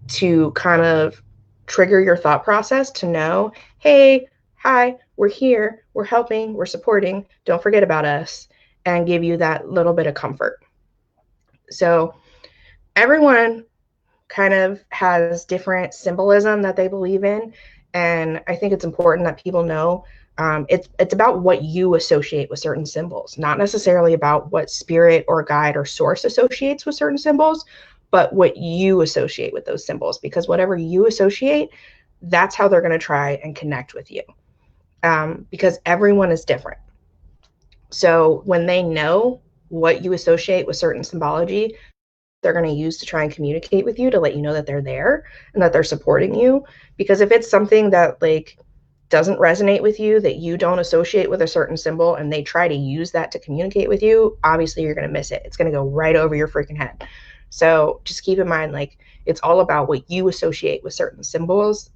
to kind of trigger your thought process to know, hey, hi, we're here, we're helping, we're supporting, don't forget about us, and give you that little bit of comfort. So everyone kind of has different symbolism that they believe in. And I think it's important that people know It's about what you associate with certain symbols, not necessarily about what spirit or guide or source associates with certain symbols, but what you associate with those symbols. Because whatever you associate, that's how they're going to try and connect with you. Because everyone is different. So when they know what you associate with certain symbology, they're going to use to try and communicate with you to let you know that they're there and that they're supporting you. Because if it's something that like doesn't resonate with you, that you don't associate with a certain symbol, and they try to use that to communicate with you, obviously you're going to miss it. It's going to go right over your freaking head. So just keep in mind, like, it's all about what you associate with certain symbols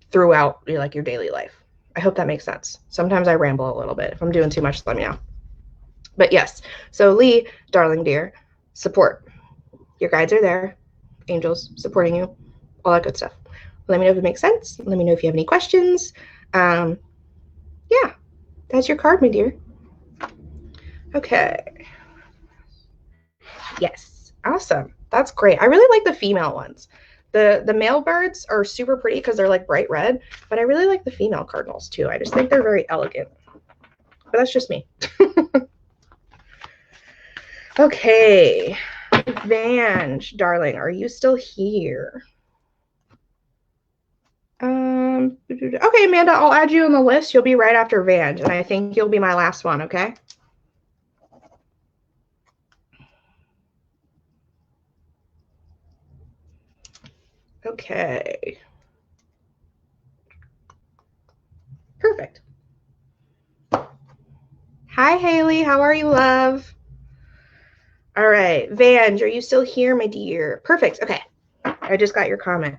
throughout like your daily life. I hope that makes sense. Sometimes I ramble a little bit. If I'm doing too much, let me know. But yes, so Lee, darling dear, support. Your guides are there, angels supporting you, all that good stuff. Let me know if it makes sense. Let me know if you have any questions. Yeah, that's your card, my dear. Okay. Yes, awesome. That's great. I really like the female ones. The male birds are super pretty because they're like bright red, but I really like the female cardinals too. I just think they're very elegant. But that's just me. Okay. Vange, darling, are you still here? Okay, Amanda, I'll add you on the list. You'll be right after Vange, and I think you'll be my last one, okay? Okay. Perfect. Hi, Haley. How are you, love? All right. Vange, are you still here, my dear? Perfect. Okay. I just got your comment.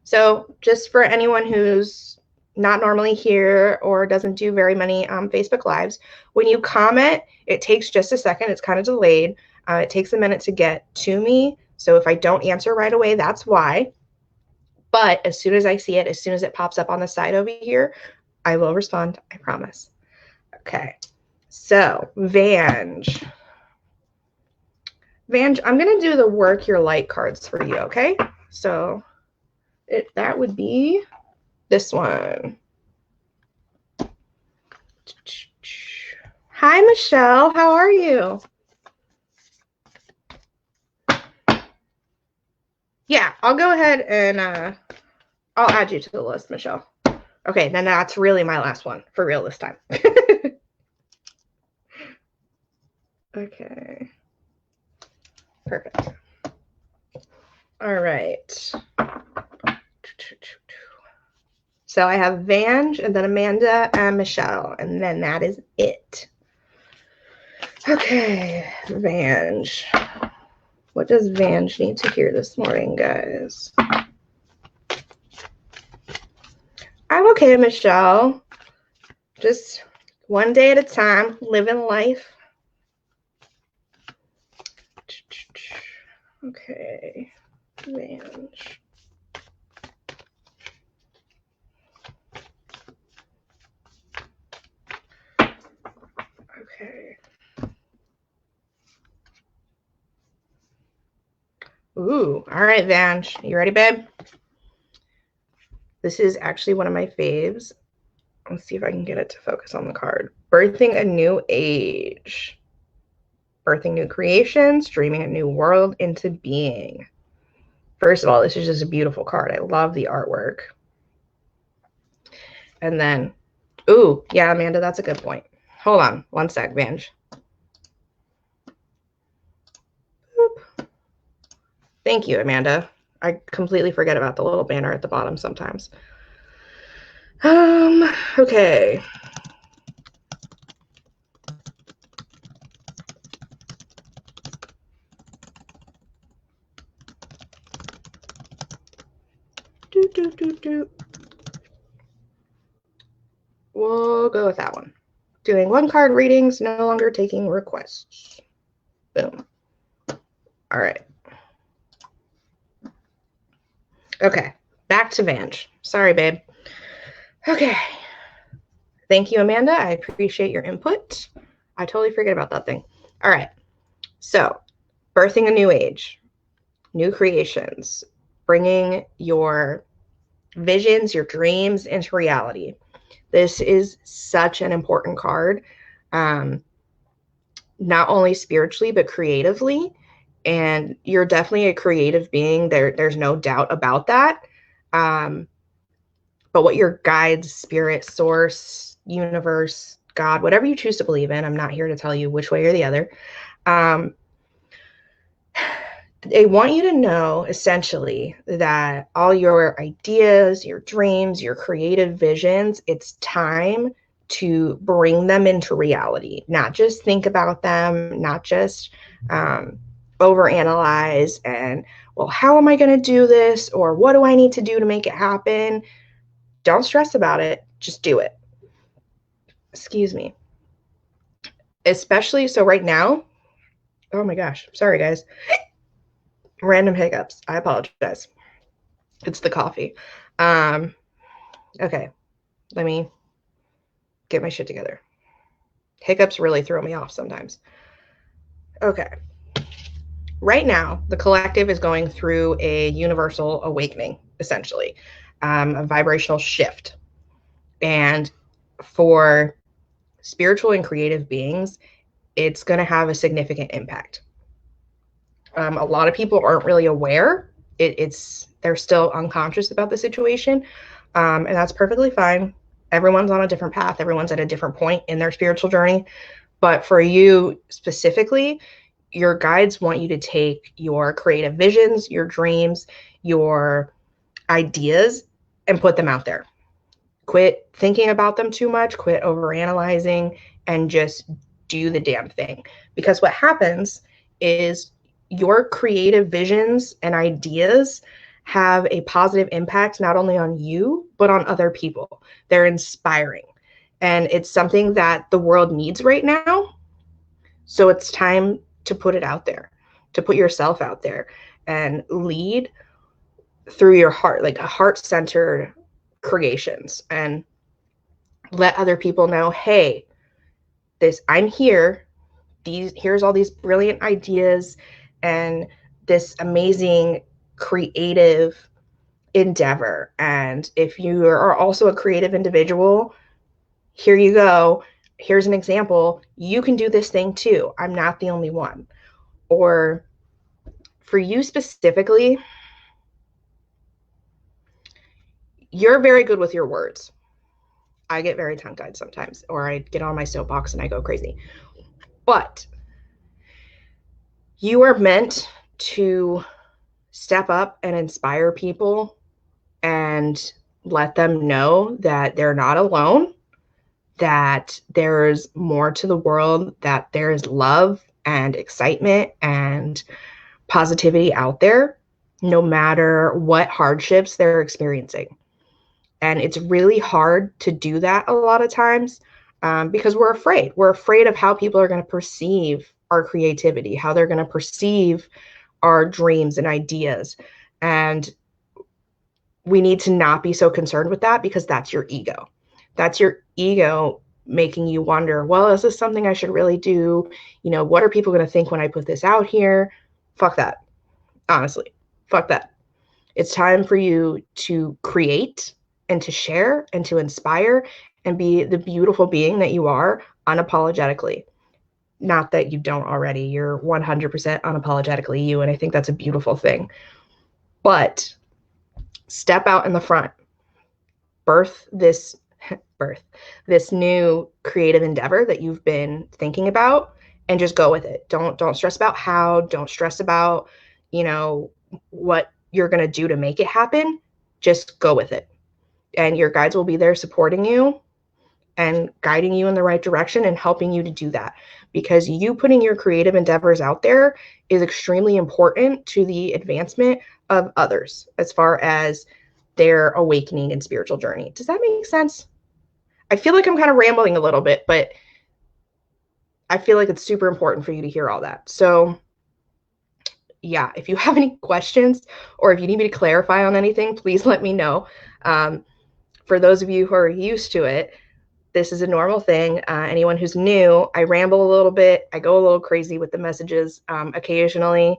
So just for anyone who's not normally here or doesn't do very many Facebook Lives, when you comment, it takes just a second. It's kind of delayed. It takes a minute to get to me. So if I don't answer right away, that's why. But as soon as I see it, as soon as it pops up on the side over here, I will respond. I promise. Okay. So Vange. Vange, I'm going to do the work your light cards for you, okay? So that would be this one. Hi, Michelle. How are you? Yeah, I'll go ahead and I'll add you to the list, Michelle. Okay, then that's really my last one for real this time. Okay. Perfect. All right. So I have Vange and then Amanda and Michelle, and then that is it. Okay, Vange. What does Vange need to hear this morning, guys? I'm okay, Michelle. Just one day at a time, living life. Okay, Vange. Okay. Ooh, all right, Vange. You ready, babe? This is actually one of my faves. Let's see if I can get it to focus on the card. Birthing a new age. Birthing new creations, dreaming a new world into being. First of all, this is just a beautiful card. I love the artwork. And then, ooh, yeah, Amanda, that's a good point. Hold on one sec, Vange. Boop. Thank you, Amanda. I completely forget about the little banner at the bottom sometimes. Okay. We'll go with that one. Doing one card readings, no longer taking requests. Boom. All right. Okay, back to Vange. Sorry, babe. Okay. Thank you, Amanda. I appreciate your input. I totally forget about that thing. All right. So, birthing a new age, new creations, bringing your visions, your dreams into reality. This is such an important card, not only spiritually, but creatively. And you're definitely a creative being. There's no doubt about that. Um, but what your guides, spirit, source, universe, God, whatever you choose to believe in, I'm not here to tell you which way or the other. They want you to know essentially that all your ideas, your dreams, your creative visions, it's time to bring them into reality, not just think about them, not just overanalyze and, well, how am I going to do this? Or what do I need to do to make it happen? Don't stress about it. Just do it. Excuse me. Especially so right now. Oh my gosh. Sorry, guys. Random hiccups. I apologize. It's the coffee. Okay. Let me get my shit together. Hiccups really throw me off sometimes. Okay. Right now, the collective is going through a universal awakening, essentially, a vibrational shift. And for spiritual and creative beings, it's going to have a significant impact. A lot of people aren't really aware. They're still unconscious about the situation, and that's perfectly fine. Everyone's on a different path. Everyone's at a different point in their spiritual journey. But for you specifically, your guides want you to take your creative visions, your dreams, your ideas, and put them out there. Quit thinking about them too much, quit overanalyzing, and just do the damn thing. Because what happens is your creative visions and ideas have a positive impact not only on you, but on other people. They're inspiring. And it's something that the world needs right now. So it's time to put it out there, to put yourself out there and lead through your heart, like a heart-centered creations, and let other people know, hey, I'm here. Here's all these brilliant ideas and this amazing creative endeavor. And if you are also a creative individual, here you go. Here's an example. You can do this thing too. I'm not the only one. Or for you specifically, you're very good with your words. I get very tongue-tied sometimes, or I get on my soapbox and I go crazy. But you are meant to step up and inspire people and let them know that they're not alone, that there's more to the world, that there's love and excitement and positivity out there, no matter what hardships they're experiencing. And it's really hard to do that a lot of times because we're afraid. We're afraid of how people are going to perceive our creativity, how they're going to perceive our dreams and ideas. And we need to not be so concerned with that, because that's your ego. That's your ego making you wonder, well, is this something I should really do? You know, what are people going to think when I put this out here? Fuck that. Honestly, fuck that. It's time for you to create and to share and to inspire and be the beautiful being that you are unapologetically. Not that you don't already. You're 100% unapologetically you, and I think that's a beautiful thing. But step out in the front. Birth this new creative endeavor that you've been thinking about, and just go with it. Don't stress about how, don't stress about, you know, what you're going to do to make it happen. Just go with it. And your guides will be there supporting you and guiding you in the right direction and helping you to do that, because you putting your creative endeavors out there is extremely important to the advancement of others as far as their awakening and spiritual journey. Does that make sense? I feel like I'm kind of rambling a little bit, but I feel like it's super important for you to hear all that. So yeah, if you have any questions or if you need me to clarify on anything, please let me know. For those of you who are used to it, this is a normal thing. Anyone who's new, I ramble a little bit. I go a little crazy with the messages occasionally.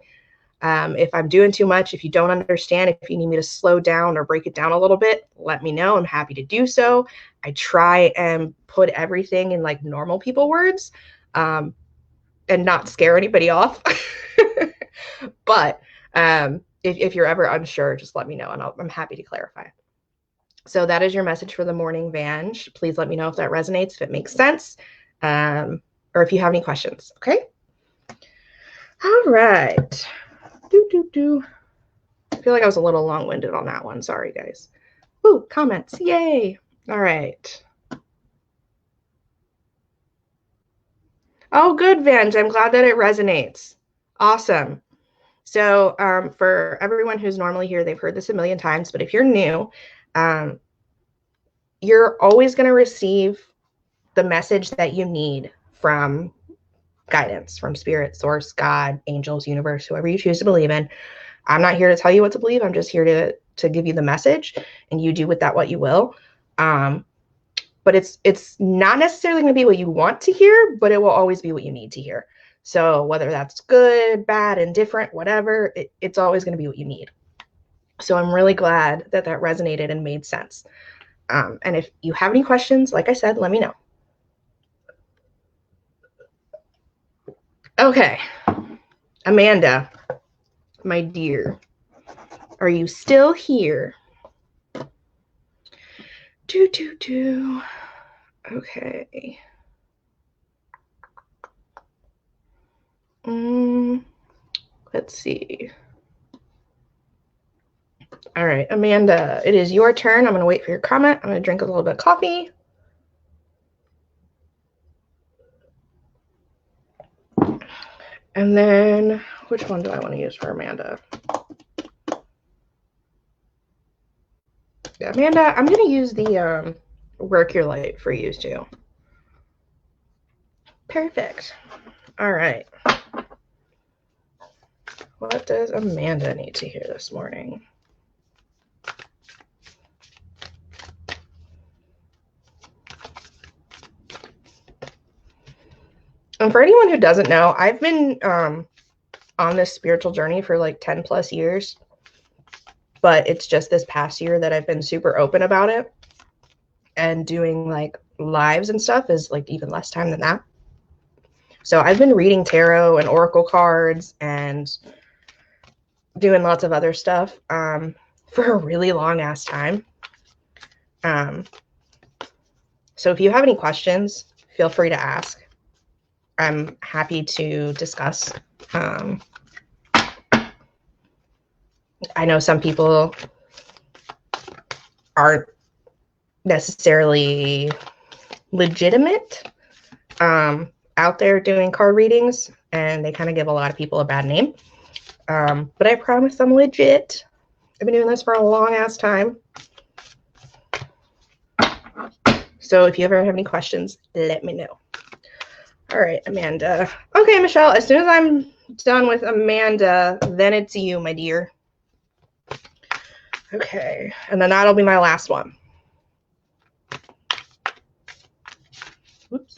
If I'm doing too much, if you don't understand, if you need me to slow down or break it down a little bit, let me know. I'm happy to do so. I try and put everything in like normal people words, and not scare anybody off. But if you're ever unsure, just let me know and I'm happy to clarify. So that is your message for the morning, Vange. Please let me know if that resonates, if it makes sense, or if you have any questions. Okay. All right. I feel like I was a little long-winded on that one. Sorry, guys. Ooh, comments. Yay. All right. Oh, good, Vange. I'm glad that it resonates. Awesome. So for everyone who's normally here, they've heard this a million times, but if you're new, you're always going to receive the message that you need from guidance, from spirit, source, God, angels, universe, whoever you choose to believe in. I'm not here to tell you what to believe. I'm just here to give you the message, and you do with that what you will. But it's not necessarily going to be what you want to hear, but it will always be what you need to hear. So whether that's good, bad, indifferent, whatever, it's always going to be what you need. So I'm really glad that that resonated and made sense. And if you have any questions, like I said, let me know. Okay, Amanda, my dear, are you still here? Okay. Let's see. All right, Amanda, it is your turn. I'm going to wait for your comment. I'm going to drink a little bit of coffee. And then, which one do I want to use for Amanda? Yeah, Amanda, I'm going to use the Work Your Light for you too. Perfect. All right. What does Amanda need to hear this morning? And for anyone who doesn't know, I've been on this spiritual journey for like 10 plus years, but it's just this past year that I've been super open about it, and doing like lives and stuff is like even less time than that. So I've been reading tarot and oracle cards and doing lots of other stuff for a really long ass time. So if you have any questions, feel free to ask. I'm happy to discuss. I know some people aren't necessarily legitimate out there doing card readings, and they kind of give a lot of people a bad name. But I promise I'm legit. I've been doing this for a long ass time. So if you ever have any questions, let me know. All right, Amanda. Okay, Michelle, as soon as I'm done with Amanda, then it's you, my dear. Okay, and then that'll be my last one. Oops.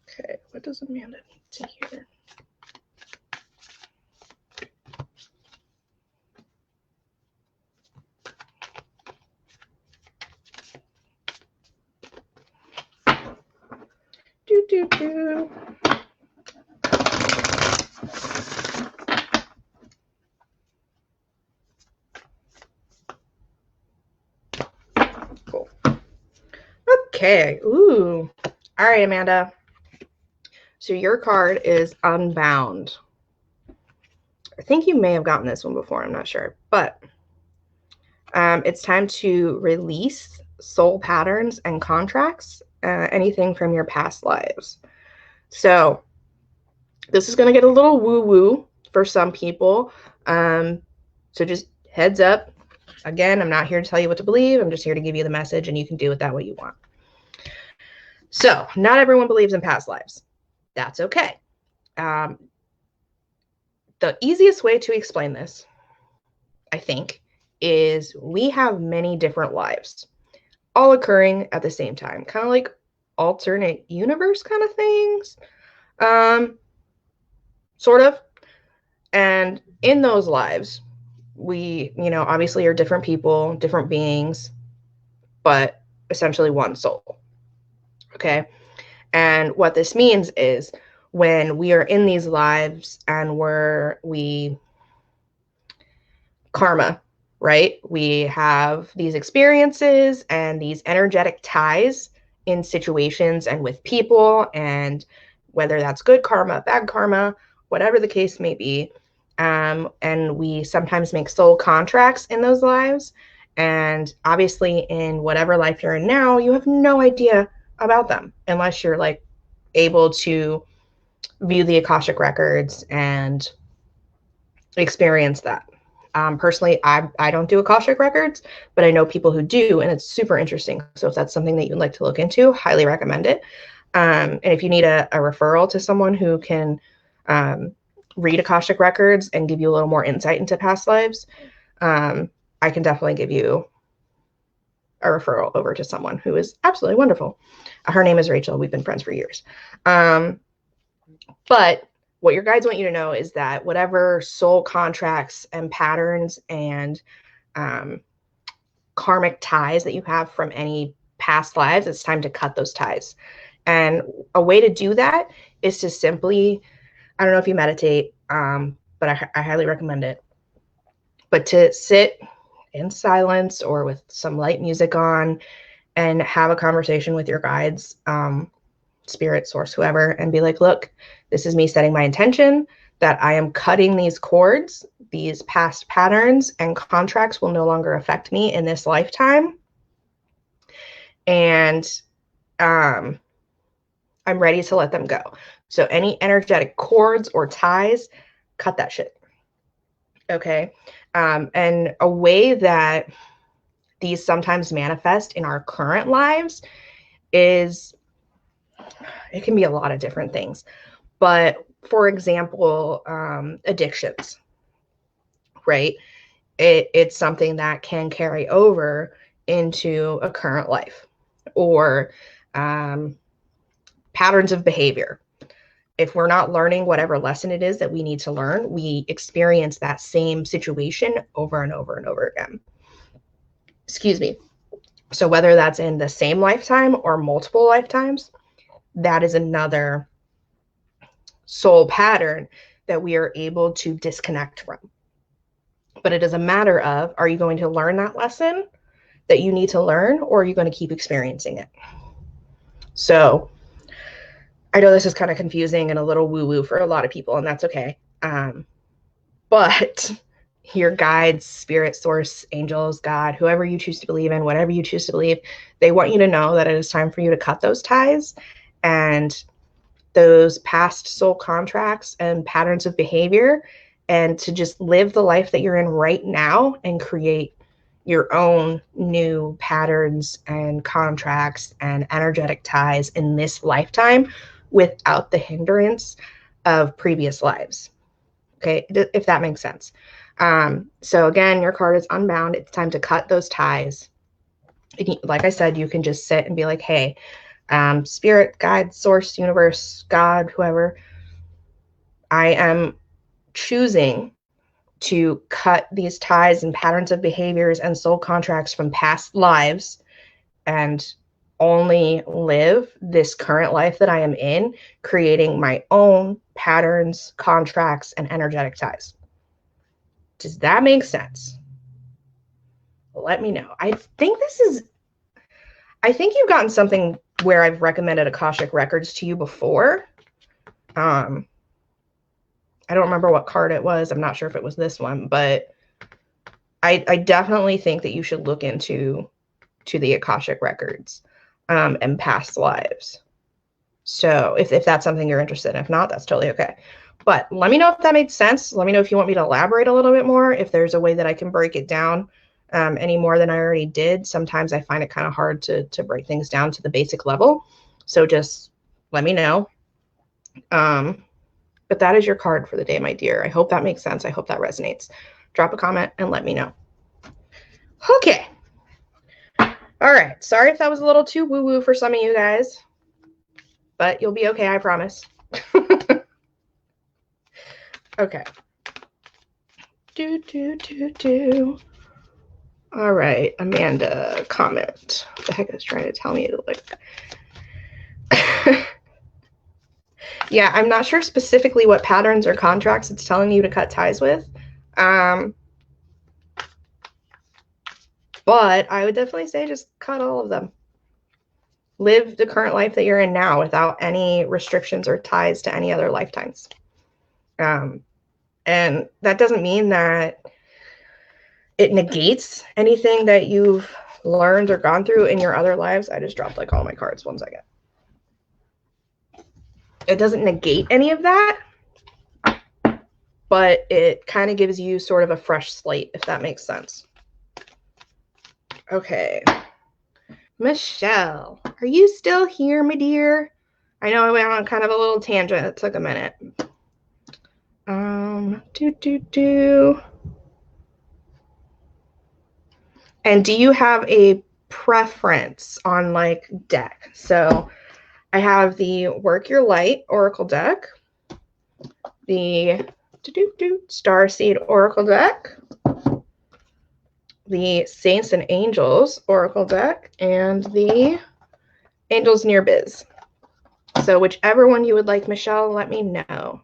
Okay, what does Amanda need to hear? Cool. Okay. Ooh. All right, Amanda. So your card is Unbound. I think you may have gotten this one before. I'm not sure, but it's time to release soul patterns and contracts, anything from your past lives. So this is going to get a little woo-woo for some people. So just heads up. Again, I'm not here to tell you what to believe. I'm just here to give you the message, and you can do with that what you want. So not everyone believes in past lives. That's okay. The easiest way to explain this, I think, is we have many different lives all occurring at the same time, kind of like alternate universe kind of things. Sort of. And in those lives, we, obviously are different people, different beings, but essentially one soul. Okay. And what this means is when we are in these lives and we karma, right? We have these experiences and these energetic ties in situations and with people, and whether that's good karma, bad karma, whatever the case may be. And we sometimes make soul contracts in those lives. And obviously, in whatever life you're in now, you have no idea about them unless you're like able to view the Akashic records and experience that. Personally, I don't do Akashic records, but I know people who do, and it's super interesting. So if that's something that you'd like to look into, highly recommend it. And if you need a referral to someone who can read Akashic records and give you a little more insight into past lives, I can definitely give you a referral over to someone who is absolutely wonderful. Her name is Rachel. We've been friends for years. But what your guides want you to know is that whatever soul contracts and patterns and karmic ties that you have from any past lives, it's time to cut those ties. And a way to do that is to simply, I don't know if you meditate, but I highly recommend it, but to sit in silence or with some light music on and have a conversation with your guides, spirit, source, whoever, and be like, look, this is me setting my intention that I am cutting these cords. These past patterns and contracts will no longer affect me in this lifetime. And I'm ready to let them go. So any energetic cords or ties, cut that shit. Okay. And a way that these sometimes manifest in our current lives is, it can be a lot of different things. But for example, addictions, right? It's something that can carry over into a current life, or patterns of behavior. If we're not learning whatever lesson it is that we need to learn, we experience that same situation over and over and over again. Excuse me. So whether that's in the same lifetime or multiple lifetimes, that is another soul pattern that we are able to disconnect from. But it is a matter of, are you going to learn that lesson that you need to learn, or are you going to keep experiencing it? So I know this is kind of confusing and a little woo-woo for a lot of people, and that's okay. But your guides, spirit, source, angels, God, whoever you choose to believe in, whatever you choose to believe, they want you to know that it is time for you to cut those ties and those past soul contracts and patterns of behavior, and to just live the life that you're in right now and create your own new patterns and contracts and energetic ties in this lifetime without the hindrance of previous lives. Okay, if that makes sense. So again, your card is unbound. It's time to cut those ties. Like I said, you can just sit and be like, hey, spirit, guide, source, universe, God, whoever, I am choosing to cut these ties and patterns of behaviors and soul contracts from past lives and only live this current life that I am in, creating my own patterns, contracts, and energetic ties. Does that make sense? Let me know. I think you've gotten something where I've recommended Akashic Records to you before. I don't remember what card it was. I'm not sure if it was this one, but I definitely think that you should look into the Akashic Records and past lives. So if that's something you're interested in, if not, that's totally okay. But let me know if that made sense. Let me know if you want me to elaborate a little bit more, if there's a way that I can break it down any more than I already did. Sometimes I find it kind of hard to break things down to the basic level. So just let me know. But that is your card for the day, my dear. I hope that makes sense. I hope that resonates. Drop a comment and let me know. Okay. All right. Sorry if that was a little too woo-woo for some of you guys, but you'll be okay, I promise. Okay. All right, Amanda, comment. What the heck is trying to tell me to like? Yeah, I'm not sure specifically what patterns or contracts it's telling you to cut ties with. But I would definitely say just cut all of them. Live the current life that you're in now without any restrictions or ties to any other lifetimes. And that doesn't mean that it negates anything that you've learned or gone through in your other lives. I just dropped like all my cards. 1 second. It doesn't negate any of that, but it kind of gives you sort of a fresh slate, if that makes sense. Okay. Michelle, are you still here, my dear? I know I went on kind of a little tangent. It took a minute. And do you have a preference on like deck? So I have the Work Your Light Oracle deck, the Starseed Oracle deck, the Saints and Angels Oracle deck, and the Angels Near Biz. So whichever one you would like, Michelle, let me know.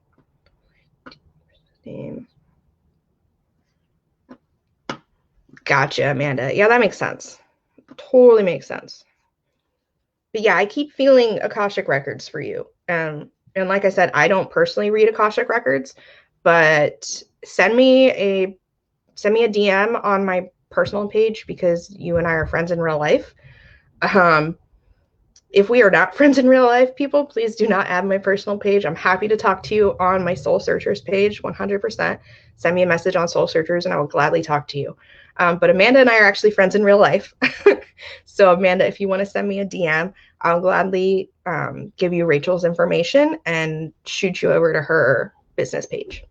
Gotcha, Amanda. Yeah, that makes sense. Totally makes sense. But yeah, I keep feeling Akashic records for you. And like I said, I don't personally read Akashic records, but send me a DM on my personal page because you and I are friends in real life. If we are not friends in real life, people, please do not add my personal page. I'm happy to talk to you on my Soul Searchers page, 100%. Send me a message on Soul Searchers and I will gladly talk to you. But Amanda and I are actually friends in real life. So Amanda, if you want to send me a DM, I'll gladly give you Rachel's information and shoot you over to her business page.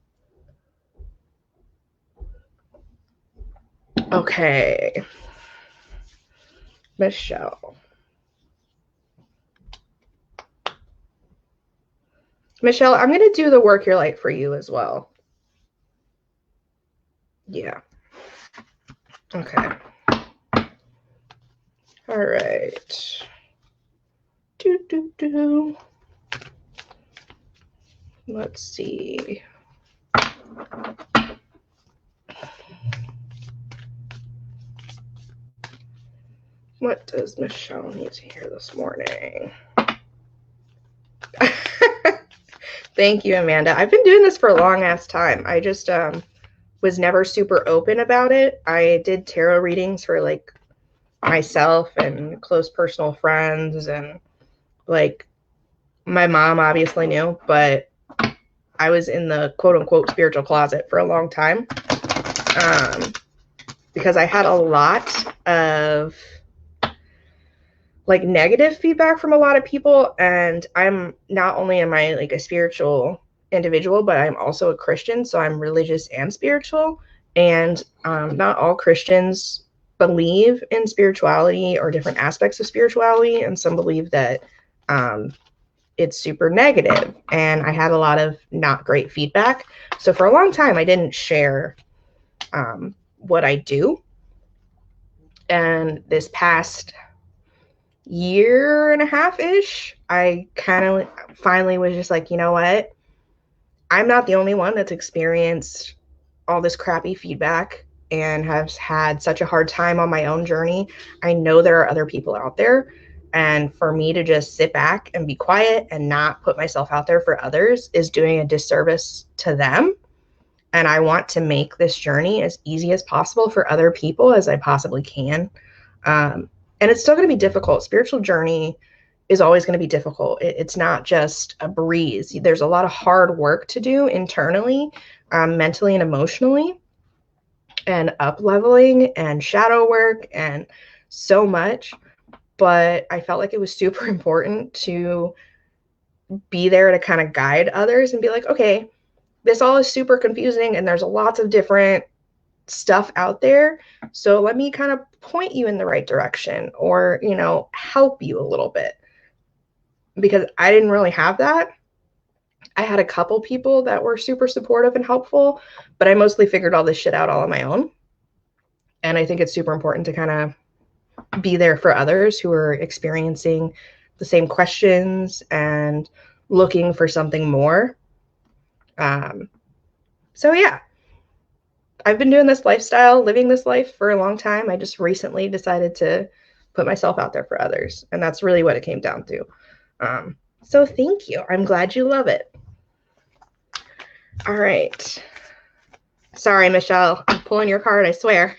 Okay. Michelle. Michelle, I'm going to do the Work Your Light for you as well. Yeah. Okay. All right. Let's see. What does Michelle need to hear this morning? Thank you, Amanda. I've been doing this for a long ass time. I just was never super open about it. I did tarot readings for like myself and close personal friends, and like my mom obviously knew, but I was in the quote unquote spiritual closet for a long time because I had a lot of like negative feedback from a lot of people. And I'm not only am I like a spiritual individual, but I'm also a Christian. So I'm religious and spiritual. And not all Christians believe in spirituality or different aspects of spirituality. And some believe that it's super negative. And I had a lot of not great feedback. So for a long time, I didn't share what I do. And this past year and a half-ish, I kind of finally was just like, you know what? I'm not the only one that's experienced all this crappy feedback and has had such a hard time on my own journey. I know there are other people out there. And for me to just sit back and be quiet and not put myself out there for others is doing a disservice to them. And I want to make this journey as easy as possible for other people as I possibly can. And it's still going to be difficult. Spiritual journey is always going to be difficult. It's not just a breeze. There's a lot of hard work to do internally, mentally and emotionally, and up leveling and shadow work and so much. But I felt like it was super important to be there to kind of guide others and be like, okay, this all is super confusing and there's lots of different stuff out there. So let me kind of point you in the right direction or, you know, help you a little bit. Because I didn't really have that. I had a couple people that were super supportive and helpful, but I mostly figured all this shit out all on my own. And I think it's super important to kind of be there for others who are experiencing the same questions and looking for something more. So yeah, I've been doing this lifestyle, living this life for a long time. I just recently decided to put myself out there for others. And that's really what it came down to. So thank you. I'm glad you love it. All right. Sorry, Michelle. I'm pulling your card, I swear.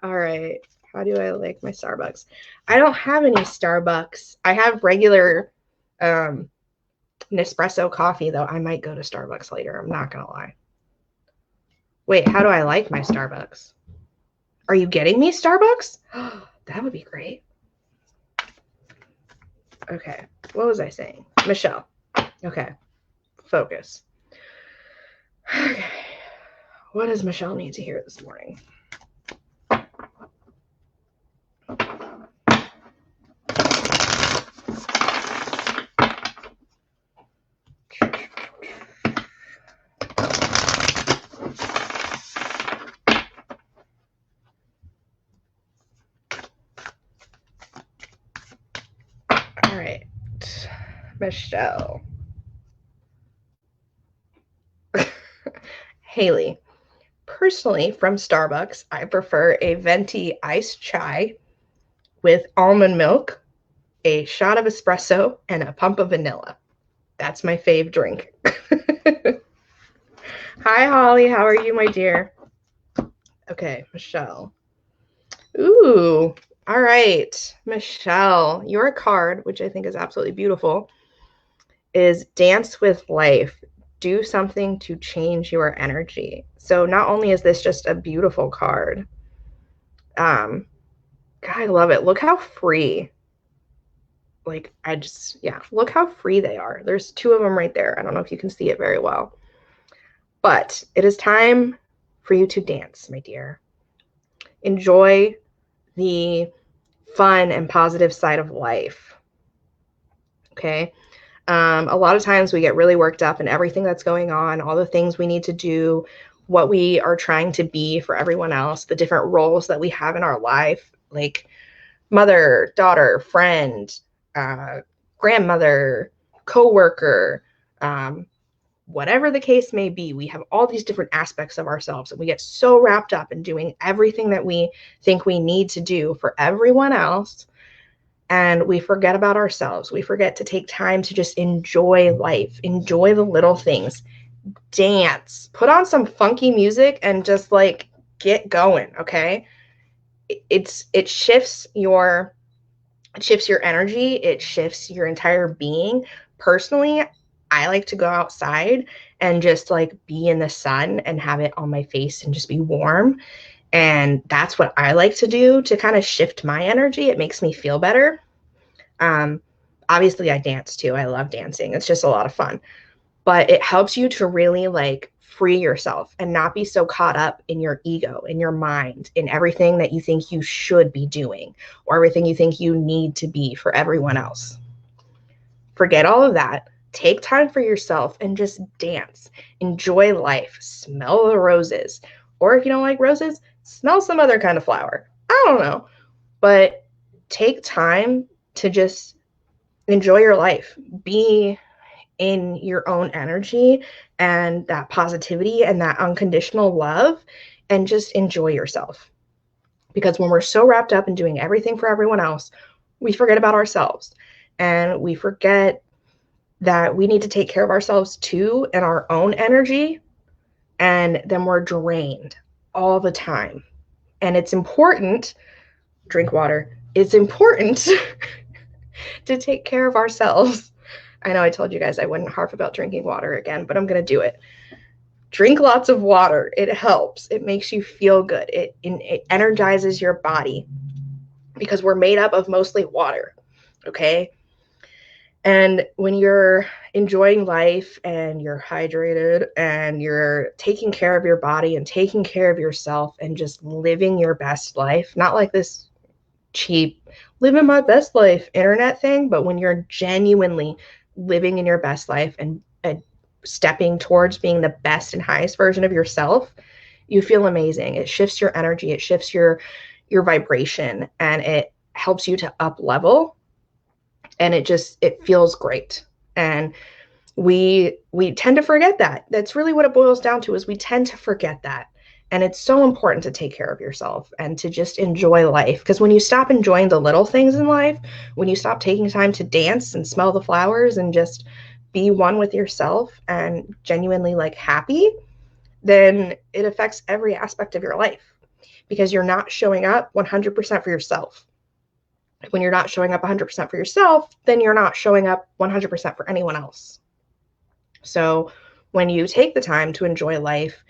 All right. How do I like my Starbucks? I don't have any Starbucks. I have regular Nespresso coffee, though. I might go to Starbucks later. I'm not going to lie. Wait, how do I like my Starbucks? Are you getting me Starbucks? That would be great. Okay. What was I saying? Michelle. Okay. Focus. Okay. What does Michelle need to hear this morning? All right. Michelle. Haley. Personally, from Starbucks, I prefer a venti iced chai with almond milk, a shot of espresso, and a pump of vanilla. That's my fave drink. Hi, Holly. How are you, my dear? Okay, Michelle. Ooh, all right. Michelle, your card, which I think is absolutely beautiful, is Dance with Life. Do something to change your energy. So not only is this just a beautiful card, God, I love it. Look how free. Like, look how free they are. There's two of them right there. I don't know if you can see it very well. But it is time for you to dance, my dear. Enjoy the fun and positive side of life. Okay? A lot of times we get really worked up in everything that's going on, all the things we need to do, what we are trying to be for everyone else, the different roles that we have in our life, like mother, daughter, friend, grandmother, coworker, whatever the case may be. We have all these different aspects of ourselves, and we get so wrapped up in doing everything that we think we need to do for everyone else. And we forget about ourselves. We forget to take time to just enjoy life, enjoy the little things, dance, put on some funky music, and just like get going. Okay. It shifts your energy. It shifts your entire being. Personally, I like to go outside and just like be in the sun and have it on my face and just be warm. And that's what I like to do to kind of shift my energy. It makes me feel better. Obviously I dance too. I love dancing. It's just a lot of fun. But it helps you to really like free yourself and not be so caught up in your ego, in your mind, in everything that you think you should be doing or everything you think you need to be for everyone else. Forget all of that. Take time for yourself and just dance. Enjoy life. Smell the roses. Or if you don't like roses, smell some other kind of flower. I don't know. But take time to just enjoy your life. Be in your own energy and that positivity and that unconditional love, and just enjoy yourself. Because when we're so wrapped up in doing everything for everyone else, we forget about ourselves, and we forget that we need to take care of ourselves too and our own energy, and then we're drained all the time. And it's important, drink water, it's important to take care of ourselves. I know I told you guys I wouldn't harp about drinking water again, but I'm going to do it. Drink lots of water. It helps. It makes you feel good. It energizes your body because we're made up of mostly water. Okay. And when you're enjoying life and you're hydrated and you're taking care of your body and taking care of yourself and just living your best life, not like this cheap living my best life internet thing, but when you're genuinely living in your best life and stepping towards being the best and highest version of yourself, you feel amazing. It shifts your energy, it shifts your vibration, and it helps you to up level, and it feels great. And we tend to forget that. That's really what it boils down to, is we tend to forget that. And it's so important to take care of yourself and to just enjoy life. Because when you stop enjoying the little things in life, when you stop taking time to dance and smell the flowers and just be one with yourself and genuinely like happy, then it affects every aspect of your life, because you're not showing up 100% for yourself. When you're not showing up 100% for yourself, then you're not showing up 100% for anyone else. So when you take the time to enjoy life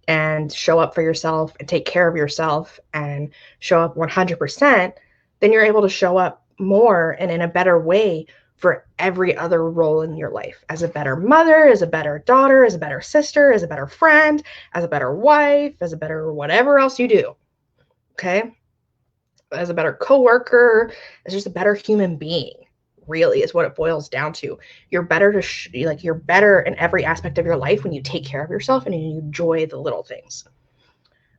and show up for yourself and take care of yourself and show up 100%, then you're able to show up more and in a better way for every other role in your life, as a better mother, as a better daughter, as a better sister, as a better friend, as a better wife, as a better whatever else you do. Okay? As a better coworker, as just a better human being, really is what it boils down to. You're better you're better in every aspect of your life when you take care of yourself and you enjoy the little things.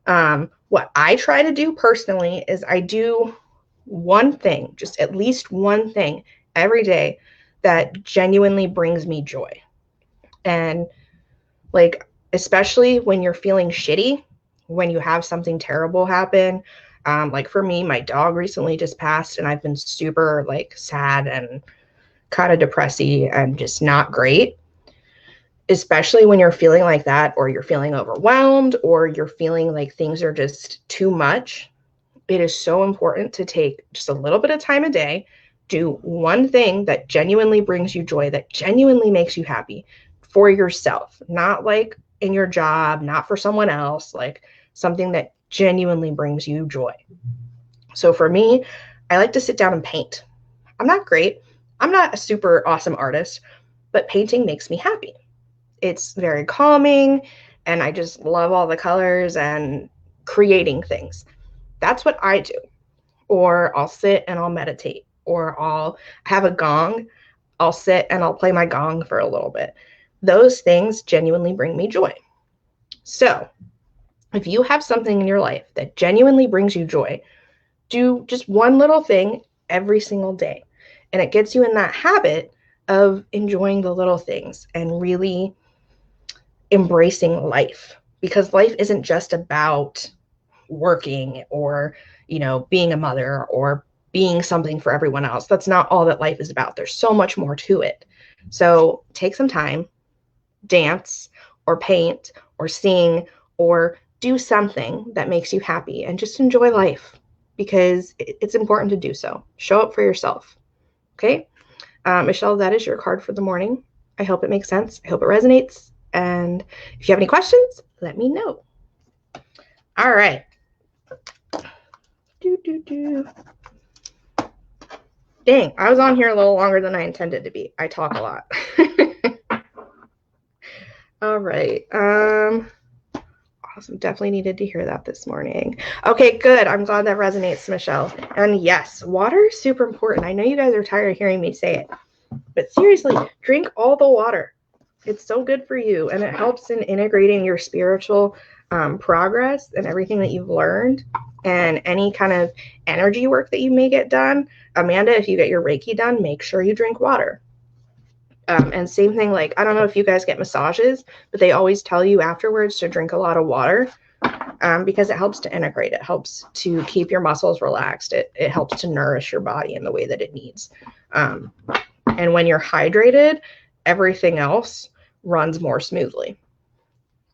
What I try to do personally is I do one thing, just at least one thing every day that genuinely brings me joy. And like, especially when you're feeling shitty, when you have something terrible happen. Like for me, my dog recently just passed, and I've been super like sad and kind of depressy and just not great. Especially when you're feeling like that, or you're feeling overwhelmed, or you're feeling like things are just too much. It is so important to take just a little bit of time a day, do one thing that genuinely brings you joy, that genuinely makes you happy for yourself, not like in your job, not for someone else, like something that genuinely brings you joy. So for me, I like to sit down and paint. I'm not great. I'm not a super awesome artist, but painting makes me happy. It's very calming, and I just love all the colors and creating things. That's what I do. Or I'll sit and I'll meditate, or I'll have a gong. I'll sit and I'll play my gong for a little bit. Those things genuinely bring me joy. So if you have something in your life that genuinely brings you joy, do just one little thing every single day. And it gets you in that habit of enjoying the little things and really embracing life, because life isn't just about working or, being a mother or being something for everyone else. That's not all that life is about. There's so much more to it. So take some time, dance or paint or sing or do something that makes you happy, and just enjoy life, because it's important to do so. Show up for yourself. Okay. Michelle, that is your card for the morning. I hope it makes sense. I hope it resonates. And if you have any questions, let me know. All right. Dang, I was on here a little longer than I intended to be. I talk a lot. All right. Awesome. Definitely needed to hear that this morning. Okay, good. I'm glad that resonates, Michelle. And yes, water is super important. I know you guys are tired of hearing me say it, but seriously, drink all the water. It's so good for you, and it helps in integrating your spiritual progress and everything that you've learned, and any kind of energy work that you may get done. Amanda, if you get your Reiki done, make sure you drink water. And same thing, like, I don't know if you guys get massages, but they always tell you afterwards to drink a lot of water, because it helps to integrate. It helps to keep your muscles relaxed. It helps to nourish your body in the way that it needs. And when you're hydrated, everything else runs more smoothly.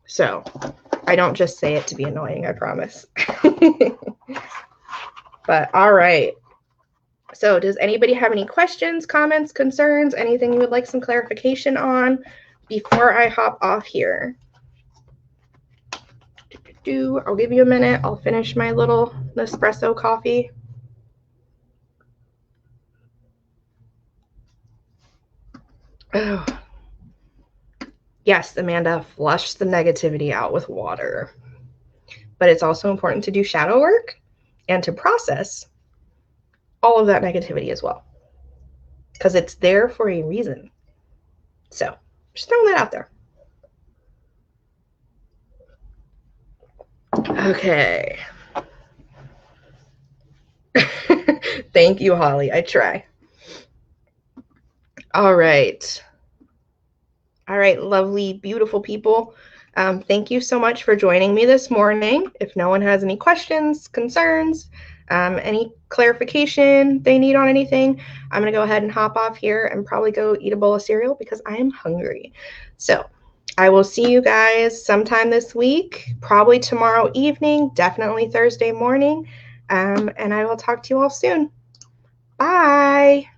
So I don't just say it to be annoying, I promise. But all right. So does anybody have any questions, comments, concerns, anything you would like some clarification on before I hop off here? I'll give you a minute. I'll finish my little Nespresso coffee. Oh. Yes, Amanda, flush the negativity out with water. But it's also important to do shadow work and to process all of that negativity as well, because it's there for a reason. So just throwing that out there. Okay. Thank you, Holly. I try. All right. All right, lovely, beautiful people. Thank you so much for joining me this morning. If no one has any questions, concerns, any clarification they need on anything, I'm going to go ahead and hop off here and probably go eat a bowl of cereal because I am hungry. So I will see you guys sometime this week, probably tomorrow evening, definitely Thursday morning. And I will talk to you all soon. Bye.